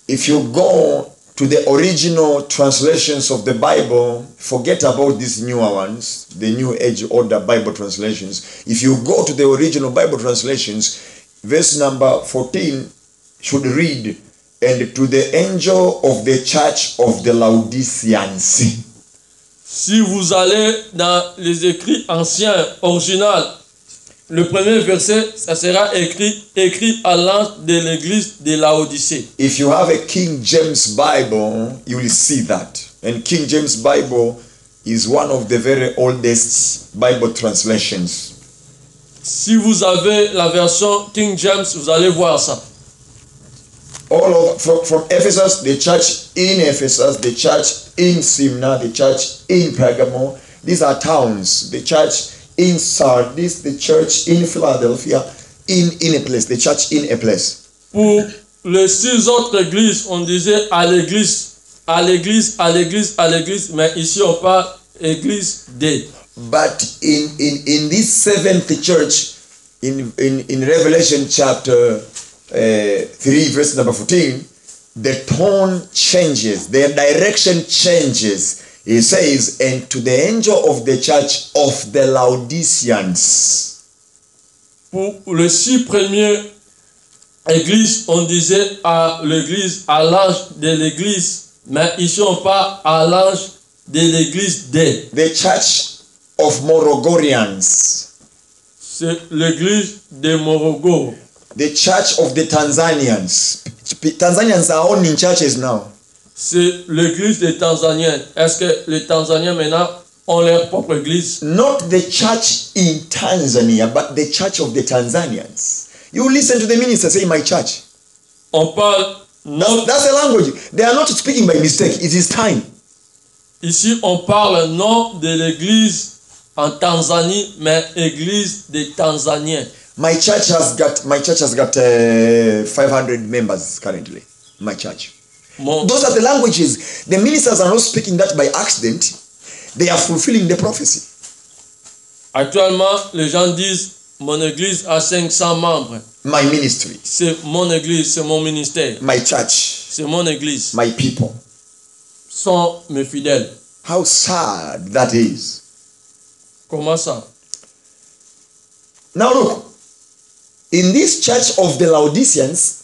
If you go to the original translations of the Bible, forget about these newer ones, the New Age Order Bible translations. If you go to the original Bible translations, verse number 14 should read, and to the angel of the church of the Laodiceans. Si vous allez dans les écrits anciens, originaux, le premier verset, ça sera écrit à l'ange de l'église de Laodicée. If you have a King James Bible, you will see that. And King James Bible is one of the very oldest Bible translations. Si vous avez la version King James, vous allez voir ça. All over, from Ephesus, the church in Ephesus, the church in Smyrna, the church in Pergamum, these are towns. The church in Sardis, the church in Philadelphia, in a place, the church in a place. Pour les 6 autres églises, on disait à l'église, à l'église, à l'église, à l'église, mais ici on parle église de. But in this 7th church, in Revelation chapter 3, verse number 14, the tone changes, the direction changes. He says, and to the angel of the church of the Laodiceans. Pour les 6 premières églises, on disait à l'église, à l'ange de l'église, mais ici on parle à l'ange de l'église de. The church of Morogorians. C'est l'église de Morogoro. The church of the Tanzanians. Tanzanians are owning churches now. c'est l'église des Tanzaniens. Est-ce que les Tanzaniens maintenant ont leur propre église? Not the church in Tanzania, but the church of the Tanzanians. You listen to the minister say my church. On parle non, That's the language. They are not speaking by mistake. It is time. ici on parle non de l'église en Tanzanie, mais église des Tanzaniens. My church has got 500 members currently. My church. Those are the languages. The ministers are not speaking that by accident. They are fulfilling the prophecy. Actuellement, les gens disent mon église a 500 membres. My ministry. C'est mon église, c'est mon ministère. My church. C'est mon église. My people. Sont mes fidèles. How sad that is. Comment ça? Now look. In this church of the Laodiceans,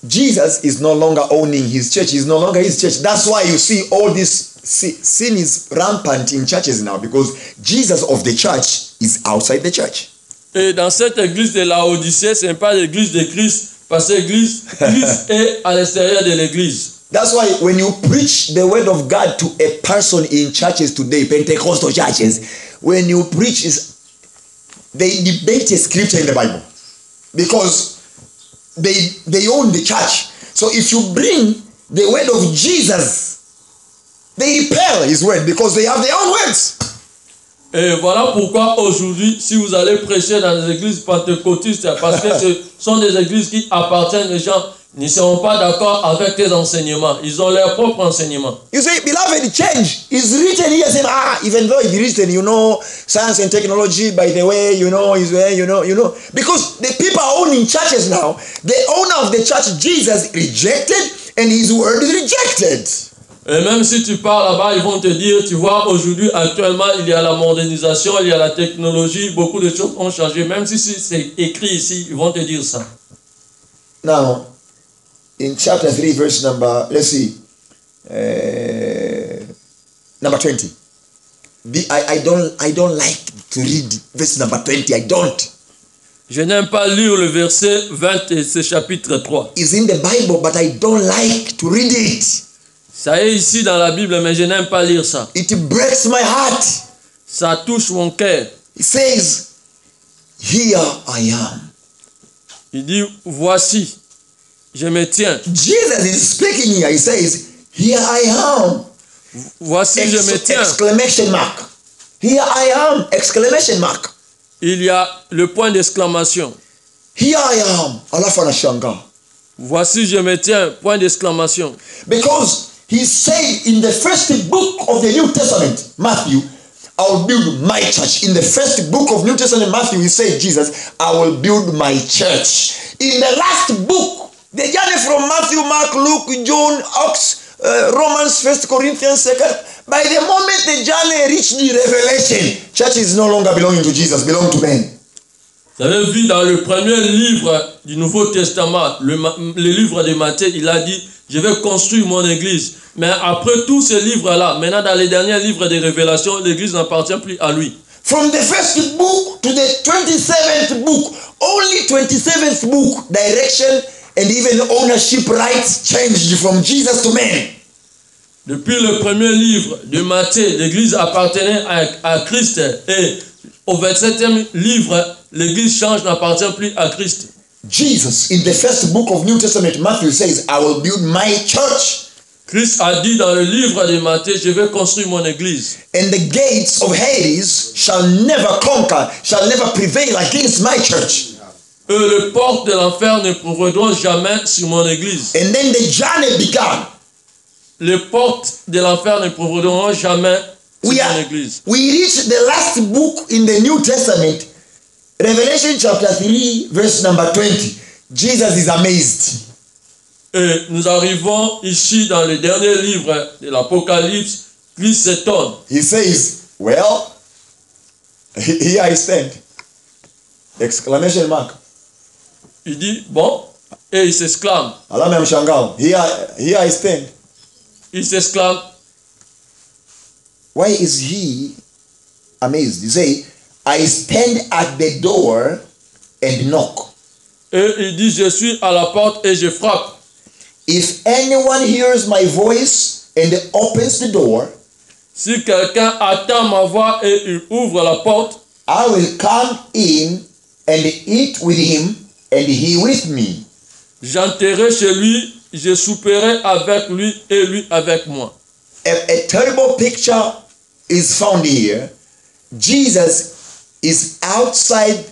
Jesus is no longer owning his church. He's no longer his church. That's why you see all this sin is rampant in churches now, because Jesus of the church is outside the church. Et dans cette église de Laodicée, ce n'est pas l'église de Christ, parce que l'église Christ est à l'extérieur de l'église. That's why when you preach the word of God to a person in churches today, Pentecostal churches, when you preach, they debate a scripture in the Bible, because they own the church. So if you bring the word of Jesus, they repel his word because they have their own words. Et voilà pourquoi aujourd'hui, si vous allez prêcher dans des églises pentecôtistes, parce que ce sont des églises qui appartiennent aux gens, ne seront pas d'accord avec tes enseignements. Ils ont leur propre enseignement. You say, beloved, change is written here. Say, even though it's written, science and technology, by the way, is where, because the people are owning churches now. The owner of the church, Jesus, rejected, and his word is rejected. Et même si tu pars là-bas, ils vont te dire, tu vois, aujourd'hui, actuellement, il y a la modernisation, il y a la technologie, beaucoup de choses ont changé. Même si c'est écrit ici, ils vont te dire ça. Now, in chapter 3, verse number, let's see, number 20. I don't like to read verse number 20. I don't. Je n'aime pas lire le verset 20 et ce chapitre 3. It's in the Bible, but I don't like to read it. Ça est ici dans la Bible, mais je n'aime pas lire ça. It breaks my heart. Ça touche mon cœur. It says, here I am. Il dit, voici, je me tiens. Jesus is speaking here. He says, here I am. Voici, je me tiens. Exclamation mark. Here I am. Exclamation mark. Il y a le point d'exclamation. Here I am. Alafu anashangaa. Voici, je me tiens. Point d'exclamation. Because he said in the first book of the New Testament, Matthew, I will build my church. In the first book of New Testament, Matthew, he said, Jesus, I will build my church. In the last book, the journey from Matthew, Mark, Luke, John, Acts, Romans, 1 Corinthians, 2nd, by the moment the journey reached the Revelation, church is no longer belonging to Jesus, belong to men. Vous avez vu dans le premier livre du Nouveau Testament, le livre de Matthieu, il a dit, je vais construire mon église. Mais après tous ces livres-là, maintenant dans les derniers livres de Révélation, l'église n'appartient plus à lui. From the first book to the 27th book, only 27th book, direction and even ownership rights changed from Jesus to men. Depuis le premier livre de Matthieu, l'église appartenait à Christ. Et au 27e livre, l'église change, n'appartient plus à Christ. Jesus, in the first book of New Testament, Matthew says, I will build my church. Christ a dit dans le livre de Matthieu, je vais construire mon église. And the gates of Hades shall never conquer, shall never prevail against my church. Et les portes de l'enfer ne prévaudront jamais sur mon église. And then the journey began. Les portes de l'enfer ne prévaudront jamais sur mon église. We reach the last book in the New Testament, Revelation chapter 3, verse number 20. Jesus is amazed. Et nous arrivons ici dans le dernier livre de l'Apocalypse. Christ s'étonne. He says, well, here I stand. Exclamation mark. Il dit, bon, et il s'exclame. Alama ya mshangao. Here I stand. Il s'exclame. Why is he amazed? You say, I stand at the door and knock. Et il dit, je suis à la porte et je frappe. If anyone hears my voice and opens the door, Si quelqu'un attend ma voix et il ouvre la porte, I will come in and eat with him and he with me. j'entrerai chez lui, je souperai avec lui et lui avec moi. A terrible picture is found here. Jesus is outside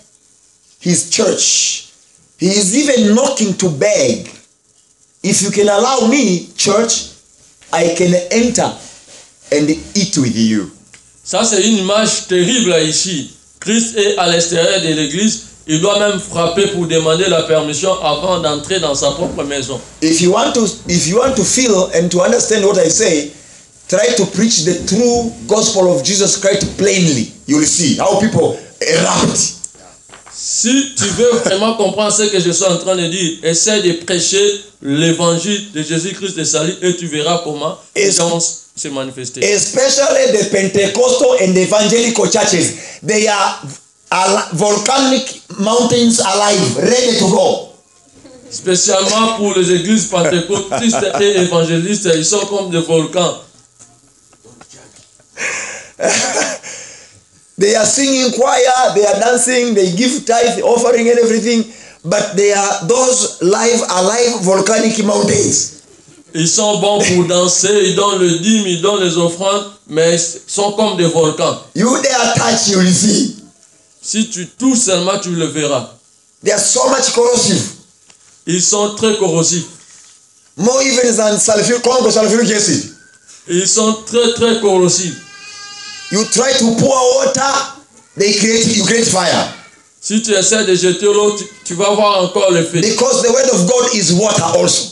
his church. He is even knocking to beg. If you can allow me, church, I can enter and eat with you. Ça, c'est une image terrible ici. Christ est à l'extérieur de l'église. Il doit même frapper pour demander la permission avant d'entrer dans sa propre maison. If you want to feel and to understand what I say, try to preach the true gospel of Jesus Christ plainly. You will see how people erupt. Si tu veux vraiment comprendre ce que je suis en train de dire, essaie de prêcher l'évangile de Jésus-Christ de salut et tu verras comment les gens se manifester. Especially the Pentecostal and evangelical churches, they are volcanic mountains alive, ready to go. Spécialement pour les églises pentecôtistes et évangélistes, ils sont comme des volcans. They are singing choir, they are dancing, they give tithe, offering and everything, but they are those alive volcanic mountains. Ils sont bons pour danser, ils donnent le dîme, ils donnent les offrandes, mais ils sont comme des volcans. You dare touch, you will see. Si tu touches seulement, tu le verras. They are so much corrosive. Ils sont très corrosifs. More even than sulfuric acid. Ils sont très corrosifs. You try to pour water, you create fire. Si tu essaies de jeter l'eau, tu vas voir encore le feu. Because the word of God is water also.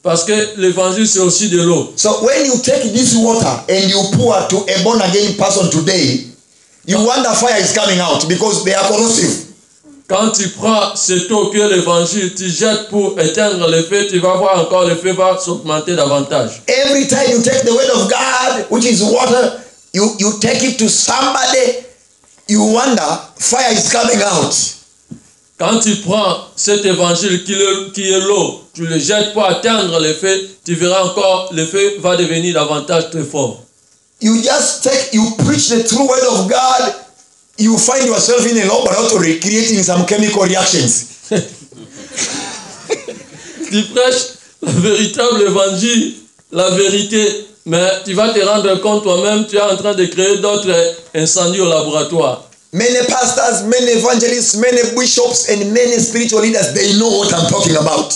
Parce que l'évangile c'est aussi de l'eau. So when you take this water and you pour to a born again person today, you wonder fire is coming out because they are corrosive. Quand tu prends cette eau que l'évangile, tu jettes pour éteindre le feu, tu vas voir encore le feu va s'augmenter davantage. Every time you take the word of God, which is water, you take it to somebody, you wonder fire is coming out. Quand tu prends cet évangile qui est l'eau, tu le jettes pour atteindre le feu, tu verras encore le feu va devenir davantage très fort. You preach the true word of God, you find yourself in a laboratory creating some chemical reactions. Tu prêches le véritable évangile, la vérité, mais tu vas te rendre compte toi-même, tu es en train de créer d'autres incendies au laboratoire. Many pastors, many evangelists, many bishops, and many spiritual leaders, they know what I'm talking about.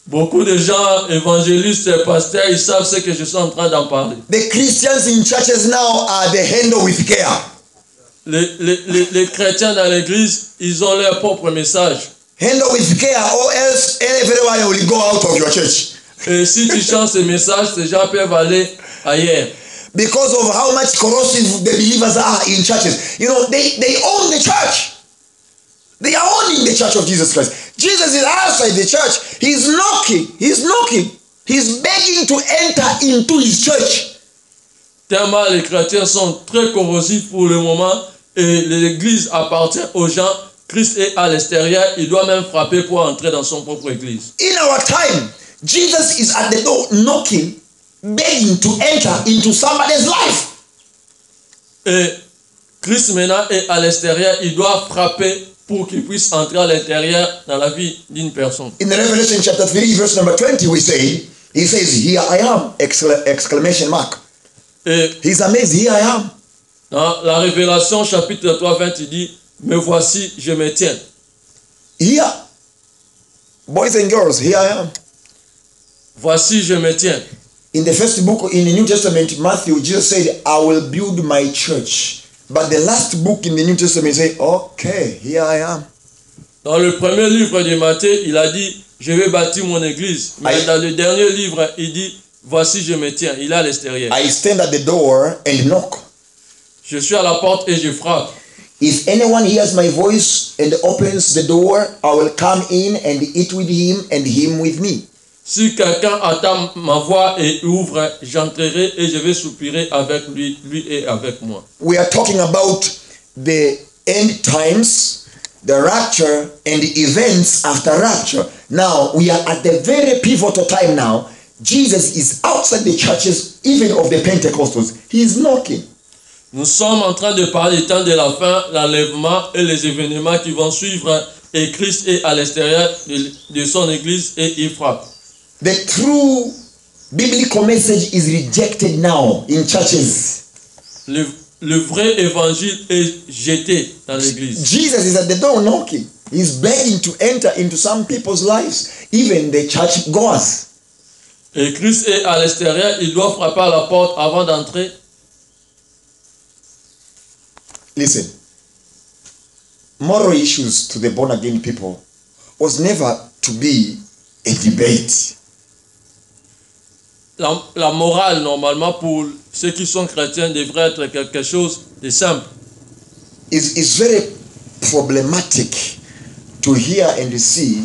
Beaucoup de gens, évangélistes et pasteurs, ils savent ce que je suis en train d'en parler. The Christians in churches now are the handle with care. Les chrétiens dans l'église, ils ont leur propre message. Handle with care, or else everyone will go out of your church. Et si tu changes ce message, ces gens peuvent aller ailleurs. Because of how much corrosive the believers are in churches. You know, they own the church. They are owning the church of Jesus Christ. Jesus is outside the church. He's knocking. He's begging to enter into his church. Tellement les chrétiens sont très corrosifs pour le moment et l'église appartient aux gens. Christ est à l'extérieur, il doit même frapper pour entrer dans son propre église. In our time, Jesus is at the door knocking, begging to enter into somebody's life. Et Christ maintenant est à l'extérieur, il doit frapper pour qu'il puisse entrer à l'intérieur dans la vie d'une personne. In the Revelation chapter 3 verse number 20 he says, "Here I am!" exclamation mark. Et he's amazed, "Here I am." Dans la Révélation chapitre 3, 20, il dit, me voici, je me tiens. Here, boys and girls, here I am. Voici, je me tiens. In the first book in the New Testament, Matthew, Jesus said, "I will build my church." But the last book in the New Testament says, "Okay, here I am." Dans le premier livre de Matthieu, il a dit, je vais bâtir mon église. Mais dans le dernier livre, il dit, voici, je me tiens. Il est à l'extérieur. I stand at the door and knock. Je suis à la porte et je frappe. If anyone hears my voice and opens the door, I will come in and eat with him and him with me. Si quelqu'un attend ma voix et ouvre, j'entrerai et je vais soupirer avec lui, lui et avec moi. We are talking about the end times, the rapture, and the events after rapture. Now, we are at the very pivotal time now. Jesus is outside the churches, even of the Pentecostals. He is knocking. Nous sommes en train de parler du temps de la fin, l'enlèvement et les événements qui vont suivre. Et Christ est à l'extérieur de son église et il frappe. The true biblical message is rejected now in churches. Le vrai évangile est jeté dans l'église. Jesus is at the door knocking. He's begging to enter into some people's lives, even the church goers. Et Christ est à l'extérieur, il doit frapper à la porte avant d'entrer. Listen, moral issues to the born again people was never to be a debate. La morale, normalement, pour ceux qui sont chrétiens, devrait être quelque chose de simple. It's very problematic to hear and see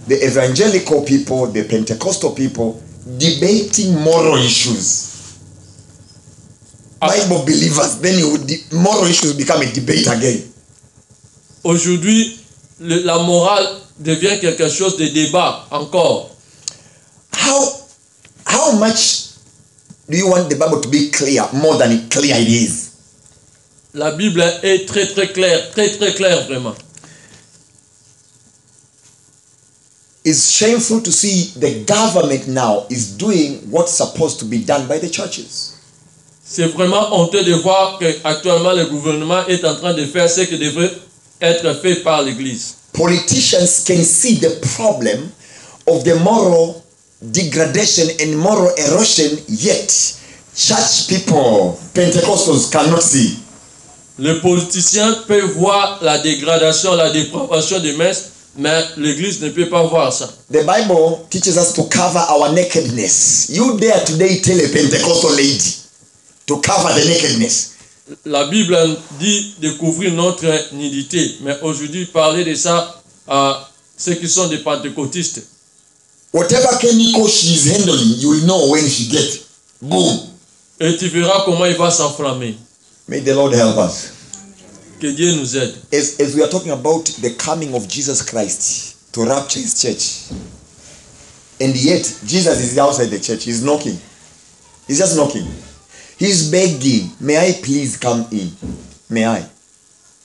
the evangelical people, the Pentecostal people, debating moral issues. Bible believers, then moral issues become a debate again. Aujourd'hui, la morale devient quelque chose de débat encore. How much do you want the Bible to be clear more than clear it is? La Bible est très claire vraiment. It's shameful to see the government now is doing what's supposed to be done by the churches. C'est vraiment honteux de voir qu'actuellement le gouvernement est en train de faire ce qui devrait être fait par l'Église. Politicians can see the problem of the moral degradation and moral erosion, yet church people, Pentecostals, cannot see. Les politiciens peuvent voir la dégradation, la dépravation des mœurs, mais l'Église ne peut pas voir ça. The Bible teaches us to cover our nakedness. You dare today tell a Pentecostal lady to cover the nakedness. La Bible dit de couvrir notre nudité, mais aujourd'hui, parler de ça à ceux qui sont des pentecôtistes. Whatever chemical she is handling, you will know when she gets. Boom. Et tu verras comment il va s'enflammer. May the Lord help us. Que Dieu nous aide. As we are talking about the coming of Jesus Christ to rapture his church, and yet Jesus is outside the church. He's knocking. He's just knocking. He's begging, may I please come in? May I?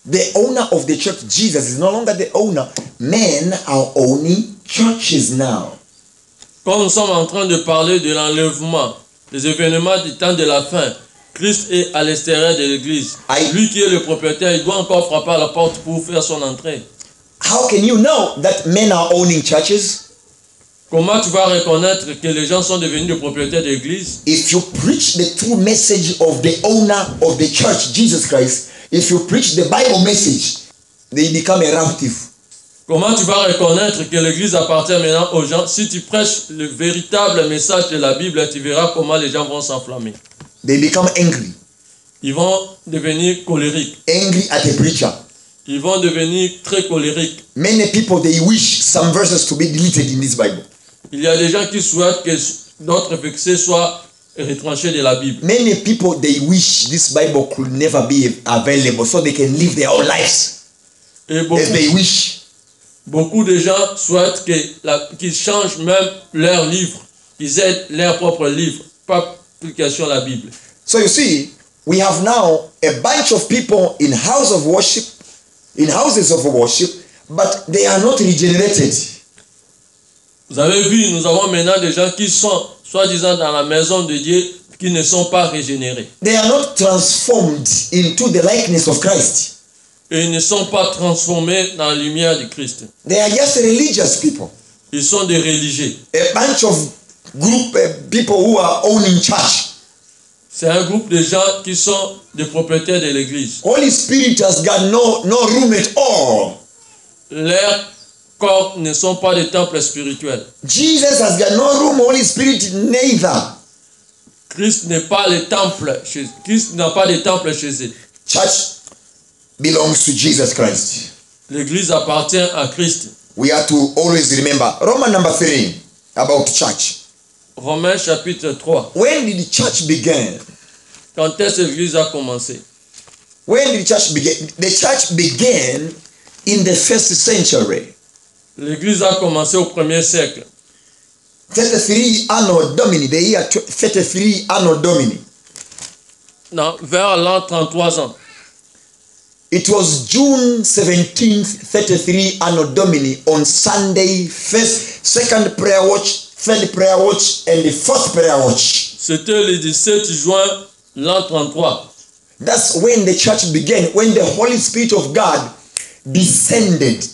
The owner of the church, Jesus, is no longer the owner. Men are owning churches now. Quand nous sommes en train de parler de l'enlèvement, des événements du temps de la fin, Christ est à l'extérieur de l'église. Lui qui est le propriétaire, il doit encore frapper à la porte pour faire son entrée. How can you know that men are owning churches? Comment tu vas reconnaître que les gens sont devenus des propriétaires de l'église? If you preach the true message of the owner of the church, Jesus Christ, if you preach the Bible message, they become a raptive. Comment tu vas reconnaître que l'église appartient maintenant aux gens? Si tu prêches le véritable message de la Bible, tu verras comment les gens vont s'enflammer. They become angry. Ils vont devenir colériques. Angry at a preacher. Ils vont devenir très colériques. Many people, they wish some verses to be deleted in this Bible. Il y a des gens qui souhaitent que d'autres versets soient retranchés de la Bible. Many people, they wish this Bible could never be available so they can live their own lives as they wish. Beaucoup de gens souhaitent qu'ils changent même leur livre, qu'ils aient leur propre livre, pas application à la Bible. So you see, we have now a bunch of people in houses of worship, but they are not regenerated. Vous avez vu, nous avons maintenant des gens qui sont soi-disant dans la maison de Dieu, qui ne sont pas régénérés. They are not transformed into the likeness of Christ. Et ils ne sont pas transformés dans la lumière de Christ. They are just religious people. Ils sont des religieux. A bunch of people who are owning church. C'est un groupe de gens qui sont des propriétaires de l'église. Holy Spirit has got no room at all. Leurs corps ne sont pas des temples spirituels. Jesus has got no room, Holy Spirit neither. Christ n'est pas le temple. Christ n'a pas de temple chez eux. Church belongs to Jesus Christ. L'église appartient à Christ. We have to always remember. Roman number 3 about church. Romains chapitre 3. When did the church begin? Quand est-ce que l'église a commencé? When did the church begin? The church began in the first century. L'église a commencé au 1er siècle. 33 Anno Domini, the year 33 Anno Domini. Non, vers l'an 33 ans. It was June 17th, 33 Anno Domini on Sunday, first, second prayer watch, third prayer watch, and the fourth prayer watch. C'était le 17 juin l'an 33. That's when the church began, when the Holy Spirit of God descended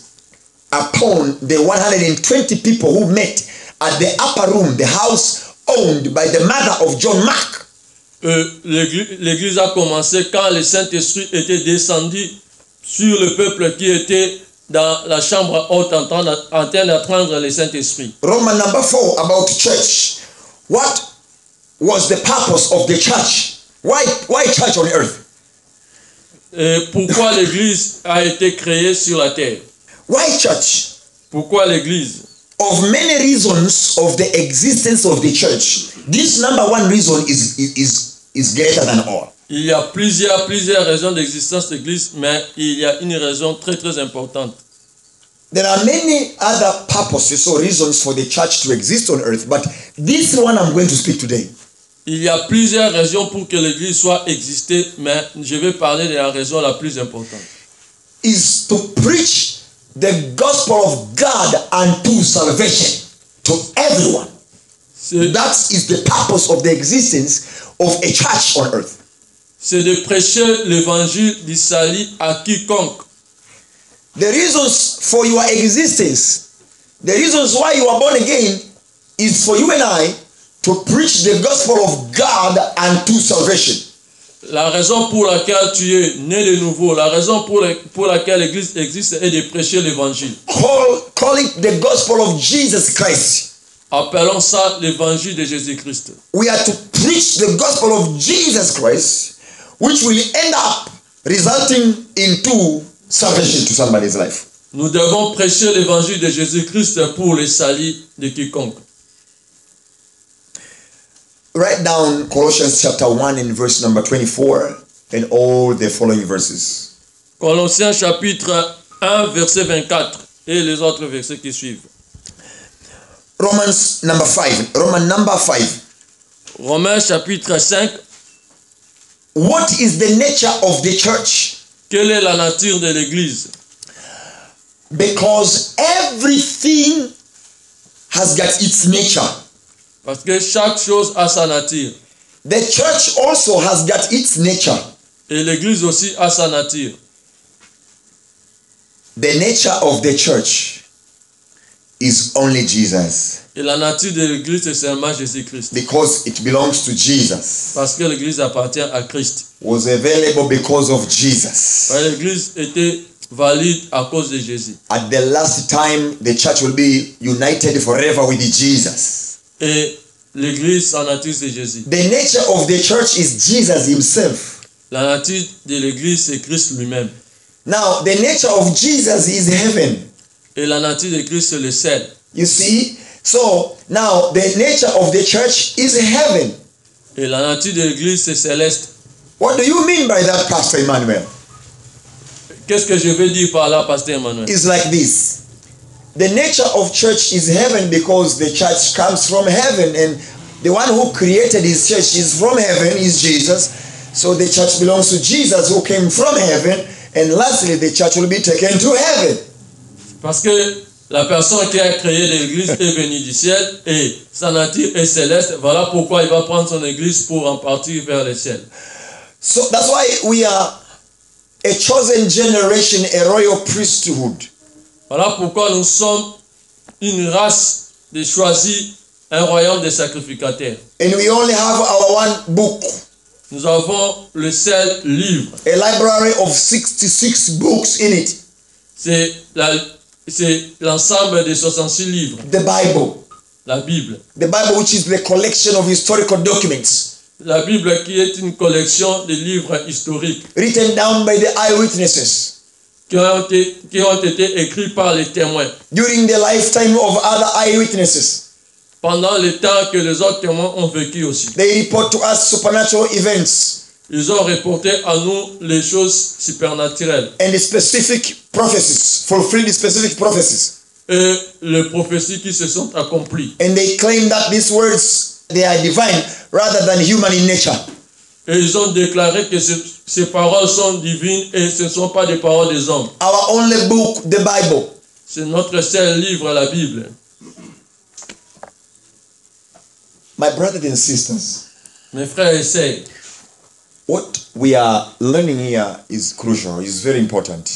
upon the 120 people who met at the upper room, the house owned by the mother of John Mark. L'église a commencé quand le Saint-Esprit était descendu sur le peuple qui était dans la chambre haute en train d'attendre le Saint-Esprit. Roman number 4 about church. What was the purpose of the church? Why church on earth? Et pourquoi l'église a été créée sur la terre? Why church? Pourquoi l'église? Of many reasons of the existence of the church, this number one reason is greater than all. Il y a plusieurs raisons d'existence de l'église, mais il y a une raison très très importante. There are many other purposes or reasons for the church to exist on earth, but this one I'm going to speak today. Il y a plusieurs raisons pour que l'église soit existée, mais je vais parler de la raison la plus importante. Is to preach the gospel of God unto salvation to everyone. That is the purpose of the existence of a church on earth. C'est de prêcher l'évangile du salut à quiconque. The reasons for your existence, the reasons why you are born again, is for you and I to preach the gospel of God unto salvation. La raison pour laquelle tu es né de nouveau, la raison pour laquelle l'église existe est de prêcher l'évangile. Call it the gospel of Jesus Christ. Appelons ça l'évangile de Jésus-Christ. We are to preach the gospel of Jesus Christ, which will end up resulting into salvation to somebody's life. Nous devons prêcher l'évangile de Jésus-Christ pour le salut de quiconque. Write down Colossians chapter 1 and verse number 24 and all the following verses. Colossiens chapitre 1 verset 24 et les autres versets qui suivent. Roman number 5. Romains chapitre 5. What is the nature of the church? Quelle est la nature de l'église? Because everything has got its nature. Parce que chaque chose a sa nature. The church also has got its nature. Et l'église aussi a sa nature. The nature of the church is only Jesus. Et la nature de l'église c'est seulement Jésus-Christ. Because it belongs to Jesus. Parce que l'église appartient à Christ. Was available because of Jesus. L'église était valide à cause de Jésus. At the last time, the church will be united forever with Jesus. Et l'église, sa nature, c'est Jésus. The nature of the church is Jesus himself. La nature de l'église, c'est Christ lui-même. Now, the nature of Jesus is heaven. Et la nature de Christ, c'est le ciel. You see? So, now, the nature of the church is heaven. Et la nature de l'église, c'est céleste. What do you mean by that, Pastor Emmanuel? Qu'est-ce que je veux dire par là, Pasteur Emmanuel? It's like this. The nature of church is heaven because the church comes from heaven, and the one who created his church is from heaven, is Jesus. So the church belongs to Jesus who came from heaven, and lastly the church will be taken to heaven. Parce que la personne qui a créé l'église est venue du ciel et sa nature est céleste. Voilà pourquoi il va prendre son église pour en partir vers le ciel. So that's why we are a chosen generation, a royal priesthood. Voilà pourquoi nous sommes une race de choisis, un royaume de sacrificateurs. And we only have our one book. Nous avons le seul livre. A library of 66 books in it. C'est l'ensemble des 66 livres. The Bible. La Bible. The Bible, which is the collection of historical documents. La Bible qui est une collection de livres historiques. Written down by the eyewitnesses. Qui ont été écrits par les témoins. During the lifetime of other eyewitnesses. Pendant le temps que les autres témoins ont vécu aussi. They report to us supernatural events. Ils ont reporté à nous les choses supernaturelles. And the specific prophecies, fulfilled specific prophecies. et les prophéties qui se sont accomplies. And they claim that these words, they are divine rather than human in nature. Et ils ont déclaré que ces paroles sont divines et ce ne sont pas des paroles des hommes. Our only book, the Bible. C'est notre seul livre, la Bible. My brothers and sisters, Mes frères et sœurs, what we are learning here is crucial, is very important.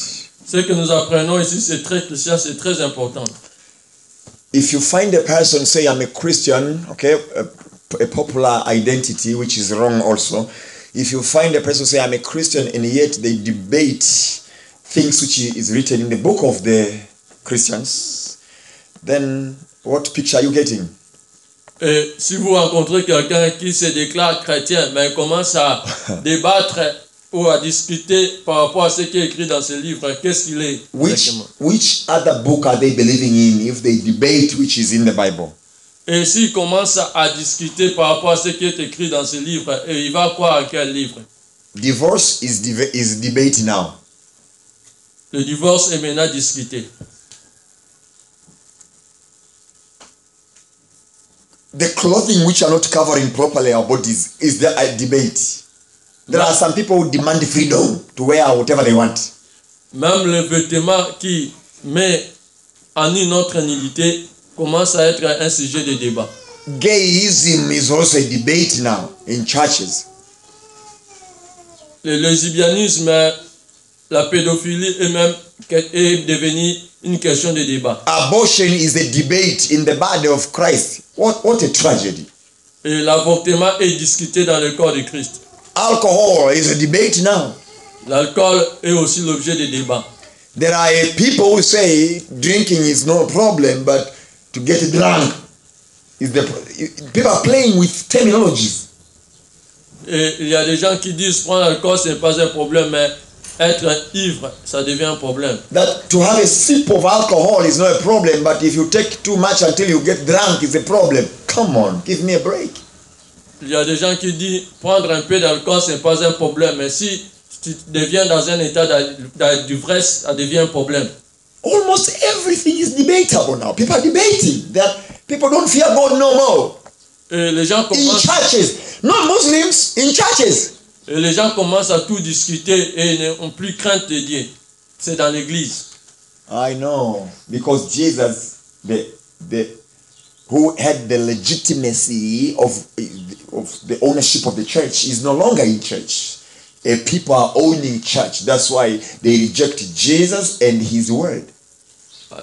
ce que nous apprenons ici, c'est très crucial, c'est très important. If you find a person say I'm a Christian, okay, a popular identity, which is wrong also. If you find a person say I'm a Christian and yet they debate things which is written in the book of the Christians, then what picture are you getting? Et si vous rencontrez quelqu'un qui se déclare chrétien, mais commence à débattre ou à discuter par rapport à ce qui est écrit dans ce livre, qu'est-ce qu'il est exactement? Which other book are they believing in if they debate which is in the Bible? Et s'il commence à discuter par rapport à ce qui est écrit dans ce livre, et il va croire à quel livre? Divorce is debate now. Le divorce est maintenant discuté. The clothing which are not covering properly our bodies is there a debate. There are some people who demand freedom to wear whatever they want. Même le vêtement qui met en une autre nudité commence à être un sujet de débat. Gayism is also a debate now in churches. Le lesbianisme, la pédophilie est devenu une question de débat. Abortion is a debate in the body of Christ. What a tragedy. Et l'avortement est discuté dans le corps de Christ. Alcohol is a debate now. L'alcool est aussi l'objet de débat. There are people who say drinking is no problem, but to get drunk is the... People are playing with terminologies. Et il y a des gens qui disent prendre l'alcool ce n'est pas un problème, mais être ivre, ça devient un problème. That to have a sip of alcohol is not a problem, but if you take too much until you get drunk is a problem. Come on, give me a break. Il y a des gens qui disent prendre un peu d'alcool ce n'est pas un problème, mais si tu deviens dans un état d'ivresse, ça devient un problème. Almost everything is debatable now. People are debating that people don't fear God no more. Et les gens In commencent, churches, not Muslims, in churches. et les gens commencent à tout discuter et n'ont plus crainte de Dieu. C'est dans l'église. I know, because Jesus, who had the legitimacy of the ownership of the church, is no longer in church. People are owning church. That's why they reject Jesus and his word.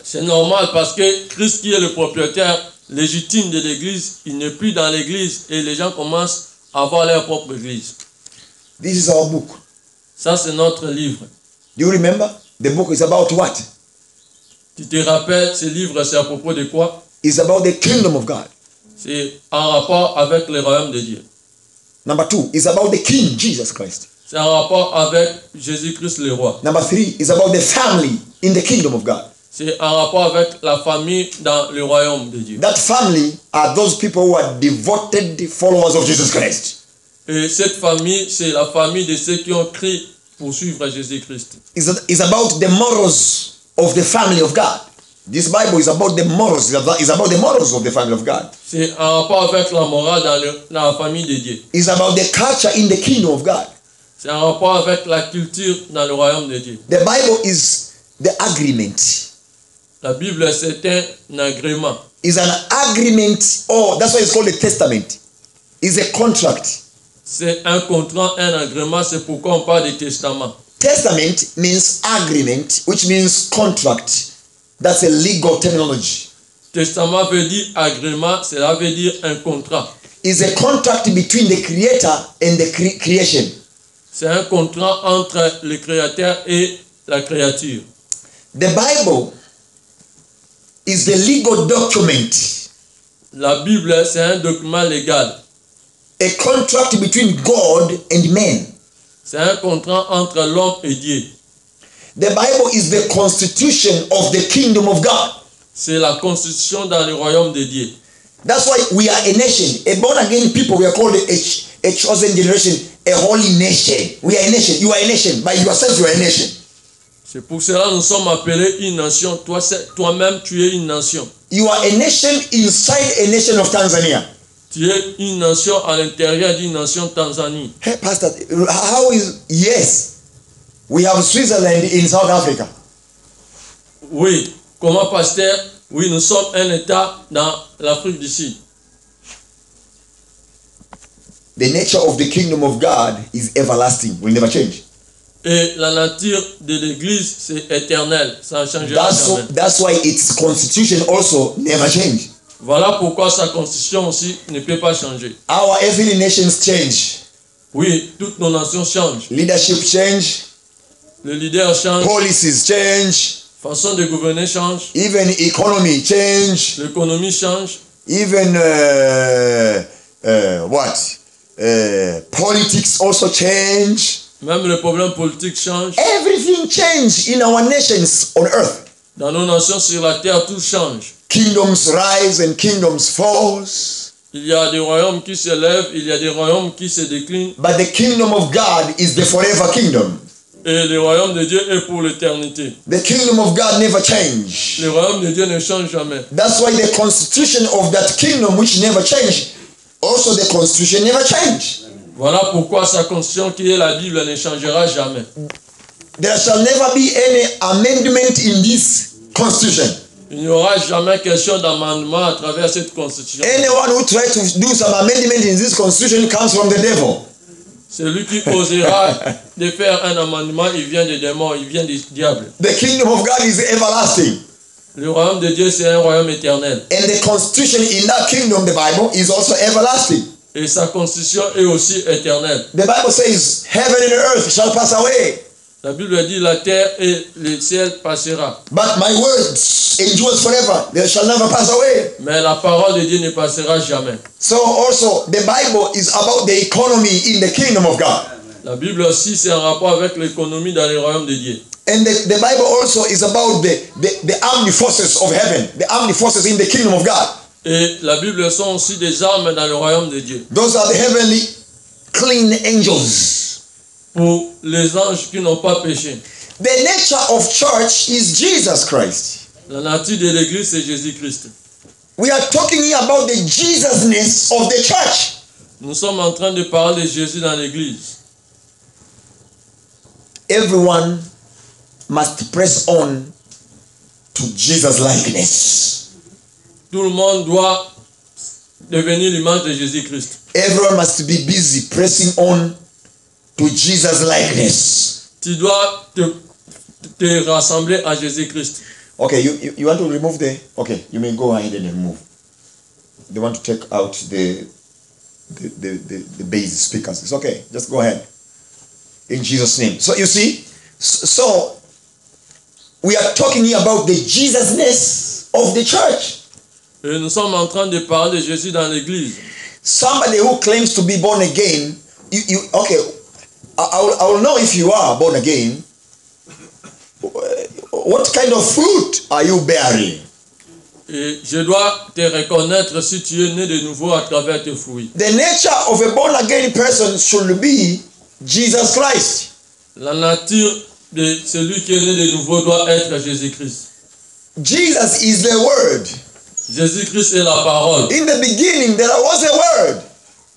C'est normal parce que Christ qui est le propriétaire légitime de l'église, il n'est plus dans l'église et les gens commencent à avoir leur propre église. This is our book. Ça, c'est notre livre. Do you remember? The book is about what? Tu te rappelles, ce livre, c'est à propos de quoi? It's about the kingdom of God. C'est en rapport avec le royaume de Dieu. Number 2 is about the King, Jesus Christ. C'est en rapport avec Jésus-Christ le roi. Number 3 is about the family in the kingdom of God. C'est en rapport avec la famille dans le royaume de Dieu. That family are those people who are devoted followers of Jesus Christ. Et cette famille, c'est la famille de ceux qui ont crié pour suivre Jésus-Christ. It's about the morals of the family of God. This Bible is about the morals. It's about the morals of the family of God. C'est en rapport avec la morale dans la famille de Dieu. It's about the culture in the kingdom of God. C'est en rapport avec la culture dans le royaume de Dieu. The Bible is the agreement. La Bible, c'est un agrément. It's an agreement, that's why it's called a testament. It's a contract. C'est un contrat, un agrément, c'est pourquoi on parle de testament. Testament means agreement, which means contract. That's a legal terminology. Testament veut dire agrément, cela veut dire un contrat. It's a contract between the creator and the creation. C'est un contrat entre le créateur et la créature. The Bible is the legal document. La Bible, c'est un document légal. A contract between God and man. C'est un contrat entre l'homme et Dieu. The Bible is the constitution of the kingdom of God. C'est la constitution dans le royaume de Dieu. That's why we are a nation. A born again people, we are called a chosen generation, a holy nation. We are a nation. You are a nation. By yourself, you are a nation. C'est pour cela que nous sommes appelés une nation. Toi-même, tu es une nation. You are a nation inside a nation of Tanzania. Tu es une nation à l'intérieur d'une nation Tanzanie. Hey, Pastor, how is... Yes, we have Switzerland in South Africa. Oui, comment pasteur? Oui, nous sommes un État dans l'Afrique du Sud. The nature of the kingdom of God is everlasting, will never change. Et la nature de l'Église, c'est éternel. Ça ne changera jamais. That's why its constitution also never change. Voilà pourquoi sa constitution aussi ne peut pas changer. Our earthly nations change. Oui, toutes nos nations changent. Leadership change. Le leader change. Policies change. Façon de gouverner change. Even economy change. L'économie change. Even politics also change. Même les problèmes politiques changent. Everything change in our nations on earth. Dans nos nations sur la terre, tout change. Kingdoms rise and kingdoms fall. Il y a des royaumes qui se lèvent, il y a des royaumes qui se déclinent. But the kingdom of God is the forever kingdom. Et le royaume de Dieu est pour l'éternité. The kingdom of God never change. Le royaume de Dieu ne change jamais. That's why the constitution of that kingdom which never change, also the constitution never change. Voilà pourquoi sa constitution qui est la Bible ne changera jamais. There shall never be any amendment in this constitution. Il n'y aura jamais question d'amendement à travers cette constitution. Anyone who tries to do some amendment in this constitution comes from the devil. Celui qui osera de faire un amendement, il vient des démons, il vient du diable. The kingdom of God is everlasting. Le royaume de Dieu, c'est un royaume éternel. And the constitution in that kingdom, the Bible, is also everlasting. Et sa constitution est aussi éternelle. The Bible says, heaven and earth shall pass away. La Bible dit, la terre et le ciel passera. But my words endure forever. They shall never pass away. Mais la parole de Dieu ne passera jamais. So also, the Bible is about the economy in the kingdom of God. La Bible aussi, c'est en rapport avec l'économie dans le royaume de Dieu. And the Bible also is about the armed forces of heaven, the armed forces in the kingdom of God. Et la Bible sont aussi des armes dans le royaume de Dieu. Those are the heavenly clean angels. Pour les anges qui n'ont pas péché. The nature of church is Jesus Christ. La nature de l'église, c'est Jésus-Christ. We are talking about the Jesusness of the church. Nous sommes en train de parler de Jésus dans l'église. Everyone must press on to Jesus likeness. Tout le monde doit devenir l'image de Jésus-Christ. Everyone must be busy pressing on to Jesus likeness. Tu dois te rassembler à Jésus-Christ. Okay, you want to remove okay, you may go ahead and remove. They want to take out the bass speakers. It's okay, just go ahead. In Jesus' name. So you see, so we are talking here about the Jesusness of the church. Et nous sommes en train de parler de Jésus dans l'église. Somebody who claims to be born again, okay, I will know if you are born again. What kind of fruit are you bearing? Et je dois te reconnaître si tu es né de nouveau à travers tes fruits. The nature of a born again person should be Jesus Christ. La nature de celui qui est né de nouveau doit être Jésus-Christ. Jesus is the Word. Jésus-Christ est la parole. In the beginning there was a Word.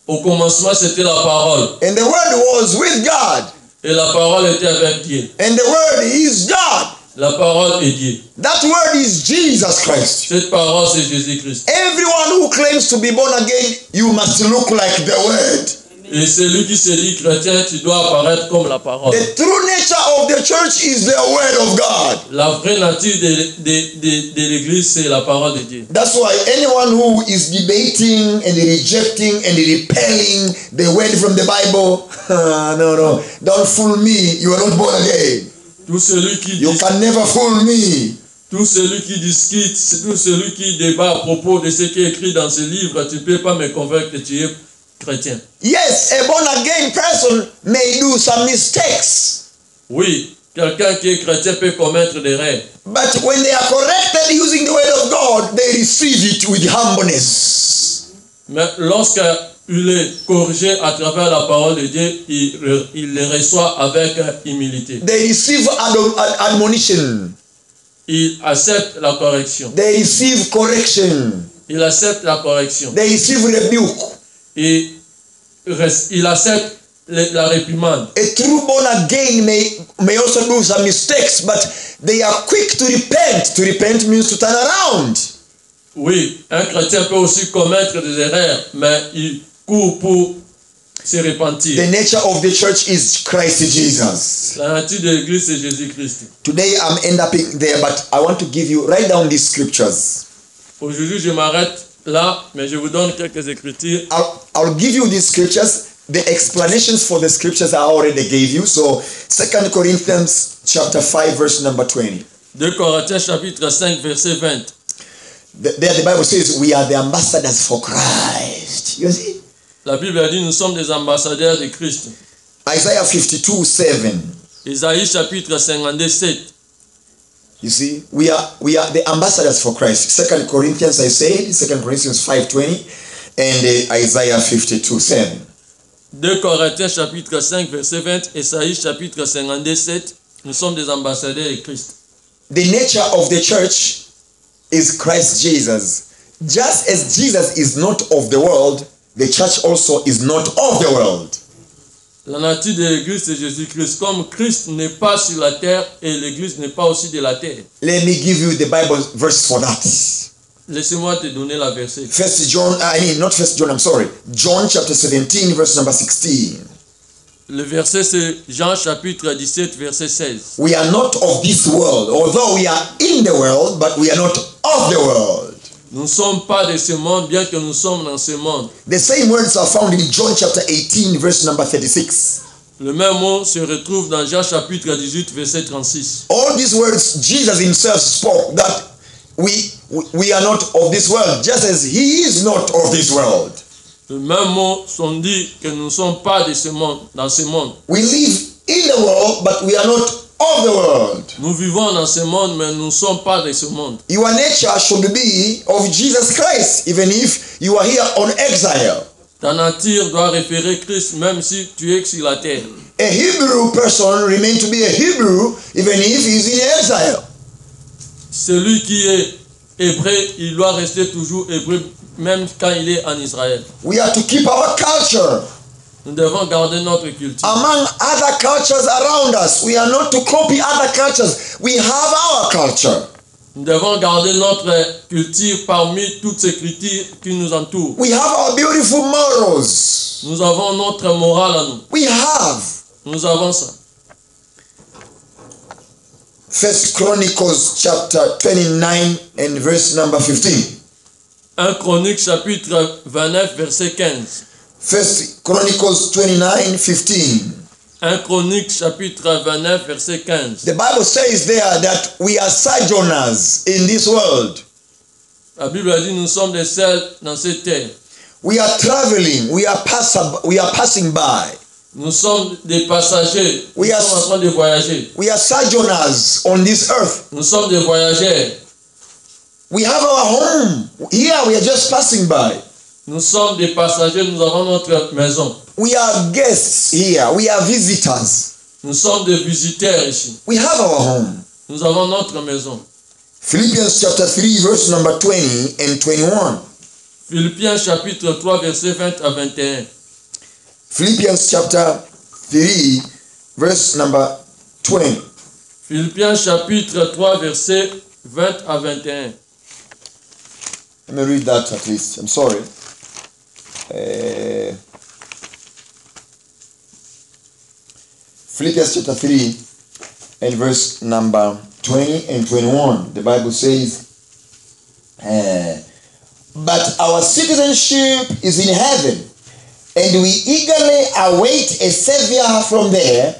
Au commencement, c'était la parole. And the Word was with God. Et la parole était avec Dieu. And the Word is God. La parole est Dieu. That Word is Jesus Christ. Cette parole, c'est Jésus-Christ. Everyone who claims to be born again, you must look like the Word. Et celui qui se dit chrétien, tu dois apparaître comme la parole. The true nature of the church is the Word of God. La vraie nature de l'église, c'est la parole de Dieu. That's why anyone who is debating and rejecting and repelling the word from the Bible, no, don't fool me. You are not born again. Tout celui qui You can never fool me. Tout celui qui discute, tout celui qui débat à propos de ce qui est écrit dans ce livre, tu ne peux pas me convaincre que tu es chrétien. Yes, a born again person may do some mistakes. Oui, quelqu'un qui est chrétien peut commettre des erreurs. But when they are corrected using the word of God, they receive it with humbleness. Mais lorsque il est corrigé à travers la parole de Dieu, il les reçoit avec humilité. They receive admonition. Il accepte la correction. They receive correction. Il accepte la correction. They receive rebuke. Et il accepte la réprimande. A true born again may also do some mistakes, but they are quick to repent. To repent means to turn around. Oui, un chrétien peut aussi commettre des erreurs, mais il court pour se repentir. The nature of the church is Christ Jesus. La nature de l'église, c'est Jésus-Christ. Today I'm end up there, but I want to give you, write down these scriptures. Aujourd'hui, je m'arrête là, mais je vous donne quelques écritures. I'll give you these scriptures. The explanations for the scriptures I already gave you. So 2 Corinthians chapter 5 verse number 20. 2 Corinthiens chapitre 5 verset 20. There the Bible says we are the ambassadors for Christ. You see? La Bible a dit nous sommes des ambassadeurs de Christ. Isaiah 52:7. Isaïe chapitre 52 7. You see, we are the ambassadors for Christ. 2 Corinthians, I said, 2 Corinthians 5:20 and Isaiah 52:7. 2 Corinthiens chapitre 5 verset 20, Isaïe chapitre 52 7. Nous sommes des ambassadeurs de Christ. The nature of the church is Christ Jesus. Just as Jesus is not of the world, the church also is not of the world. La nature de l'église c'est Jésus-Christ. Comme Christ n'est pas sur la terre et l'église n'est pas aussi de la terre. Let me give you the Bible verse for that. Laissez-moi te donner la verset. John chapter 17 verse number 16. Le verset c'est Jean chapitre 17 verset 16. We are not of this world, although we are in the world, but we are not of the world. Nous ne sommes pas de ce monde, bien que nous sommes dans ce monde. The same words are found in John chapter 18 verse number 36. Le même mot se retrouve dans Jean chapitre 18 verset 36. All these words Jesus himself spoke that we are not of this world, just as he is not of this world. Le même mot sont dit que nous ne sommes pas de ce monde, dans ce monde. We live in the world, but we are not of the world. Nous vivons dans ce monde, mais nous ne sommes pas de ce monde. Your nature should be of Jesus Christ, even if you are here on exile. Ta nature doit référer Christ, même si tu es sur la terre. A Hebrew person remains to be a Hebrew, even if he is in exile. Celui qui est hébreu, il doit rester toujours hébreu, même quand il est en Israël. We are to keep our culture. Nous devons garder notre culture. Among other cultures around us, we are not to copy other cultures. We have our culture. Nous devons garder notre culture parmi toutes ces cultures qui nous entourent. We have our beautiful morals. Nous avons notre morale à nous. We have. Nous avons ça. 1 Chronicles chapter 29 and verse number 15. 1 Chronique chapitre 29 verset 15. 1 Chronicles 29, 15. 1 Chronique chapitre 29 verset 15. The Bible says there that we are sojourners in this world. La Bible a dit nous sommes des seuls dans cette terre. We are traveling. We are passing by. Nous sommes des passagers. We Nous are- sommes en train de voyager. We are sojourners on this earth. Nous sommes des voyageurs. We have our home. Here we are just passing by. Nous sommes des passagers. Nous avons notre maison. We are guests here. We are visitors. Nous sommes des visiteurs ici. We have our home. Nous avons notre maison. Philippians chapter 3 verse number 20 and 21. Philippiens chapitre 3 verset 20 à 21. Philippians chapter 3 verse number 20. Philippiens chapitre 3 verset 20 à 21. Let me read that at least. I'm sorry. Philippians chapter 3 and verse number 20 and 21. The Bible says, but our citizenship is in heaven, and we eagerly await a Savior from there,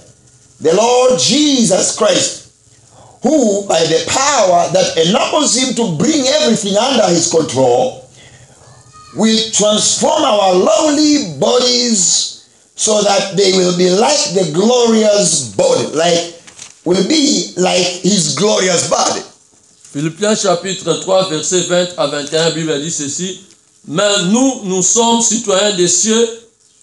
the Lord Jesus Christ, who by the power that enables him to bring everything under his control, will transform our lowly bodies so that they will be like the glorious body, will be like his glorious body. Philippiens chapitre 3 verset 20 à 21, la Bible dit ceci. Mais nous sommes citoyens des cieux,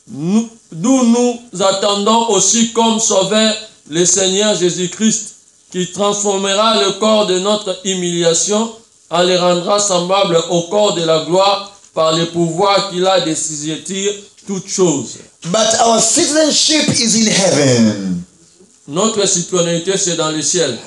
d'où nous attendons aussi comme sauveur le Seigneur Jésus-Christ, qui transformera le corps de notre humiliation en le rendra semblable au corps de la gloire par le pouvoir qu'il a de saisir toutes choses. But our citizenship is in heaven. Notre citoyenneté, c'est dans le ciel.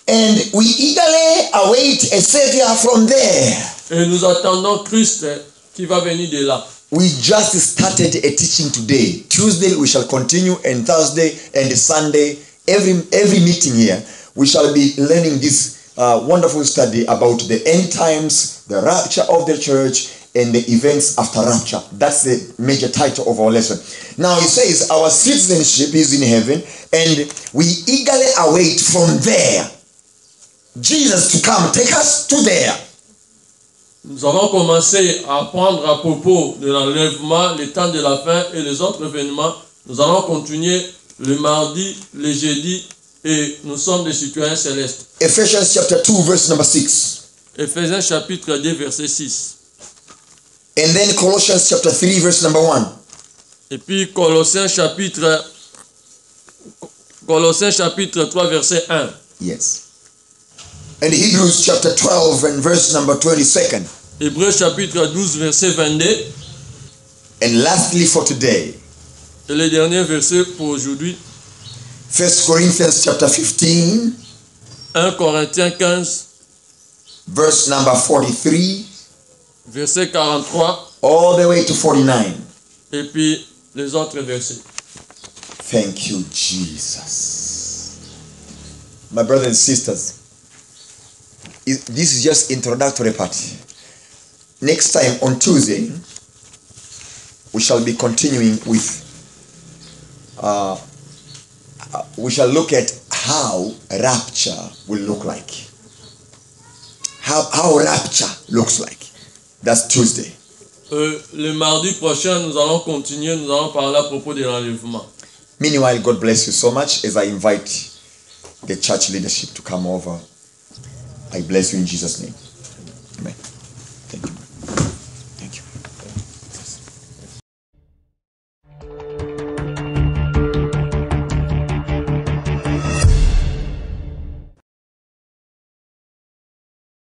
And we eagerly await a Savior from there. Et nous attendons Christ qui va venir de là. We just started a teaching today. Tuesday we shall continue, and Thursday and Sunday, every meeting here, we shall be learning this wonderful study about the end times, the rapture of the church, and the events after rapture. That's the major title of our lesson. Now it says our citizenship is in heaven, and we eagerly await from there Jesus to come take us to there. Nous avons commencé à apprendre à propos de l'enlèvement, le temps de la fin et les autres événements. Nous allons continuer le mardi, le jeudi, et nous sommes des citoyens célestes. Ephesians chapter 2 verse number 6. Éphésiens chapitre 2 verset 6. And then Colossians chapter 3 verse number 1. Et puis Colossiens chapitre 3 verset 1. Yes. And Hebrews chapter 12 and verse number 22. Hébreux chapitre 12 verset 22. And lastly for today, Et le dernier verset pour aujourd'hui, 1 Corinthians chapter 15 1 Corinthiens 15 verse number 43 verset 43 all the way to 49. et puis les autres versets. Thank you, Jesus. My brothers and sisters, this is just introductory part. Next time on Tuesday, we shall be continuing with we shall look at how rapture will look like. How rapture looks like. That's Tuesday. Le mardi prochain, nous allons continuer, nous allons parler à propos de l'enlèvement. Meanwhile, God bless you so much as I invite the church leadership to come over. I bless you in Jesus' name.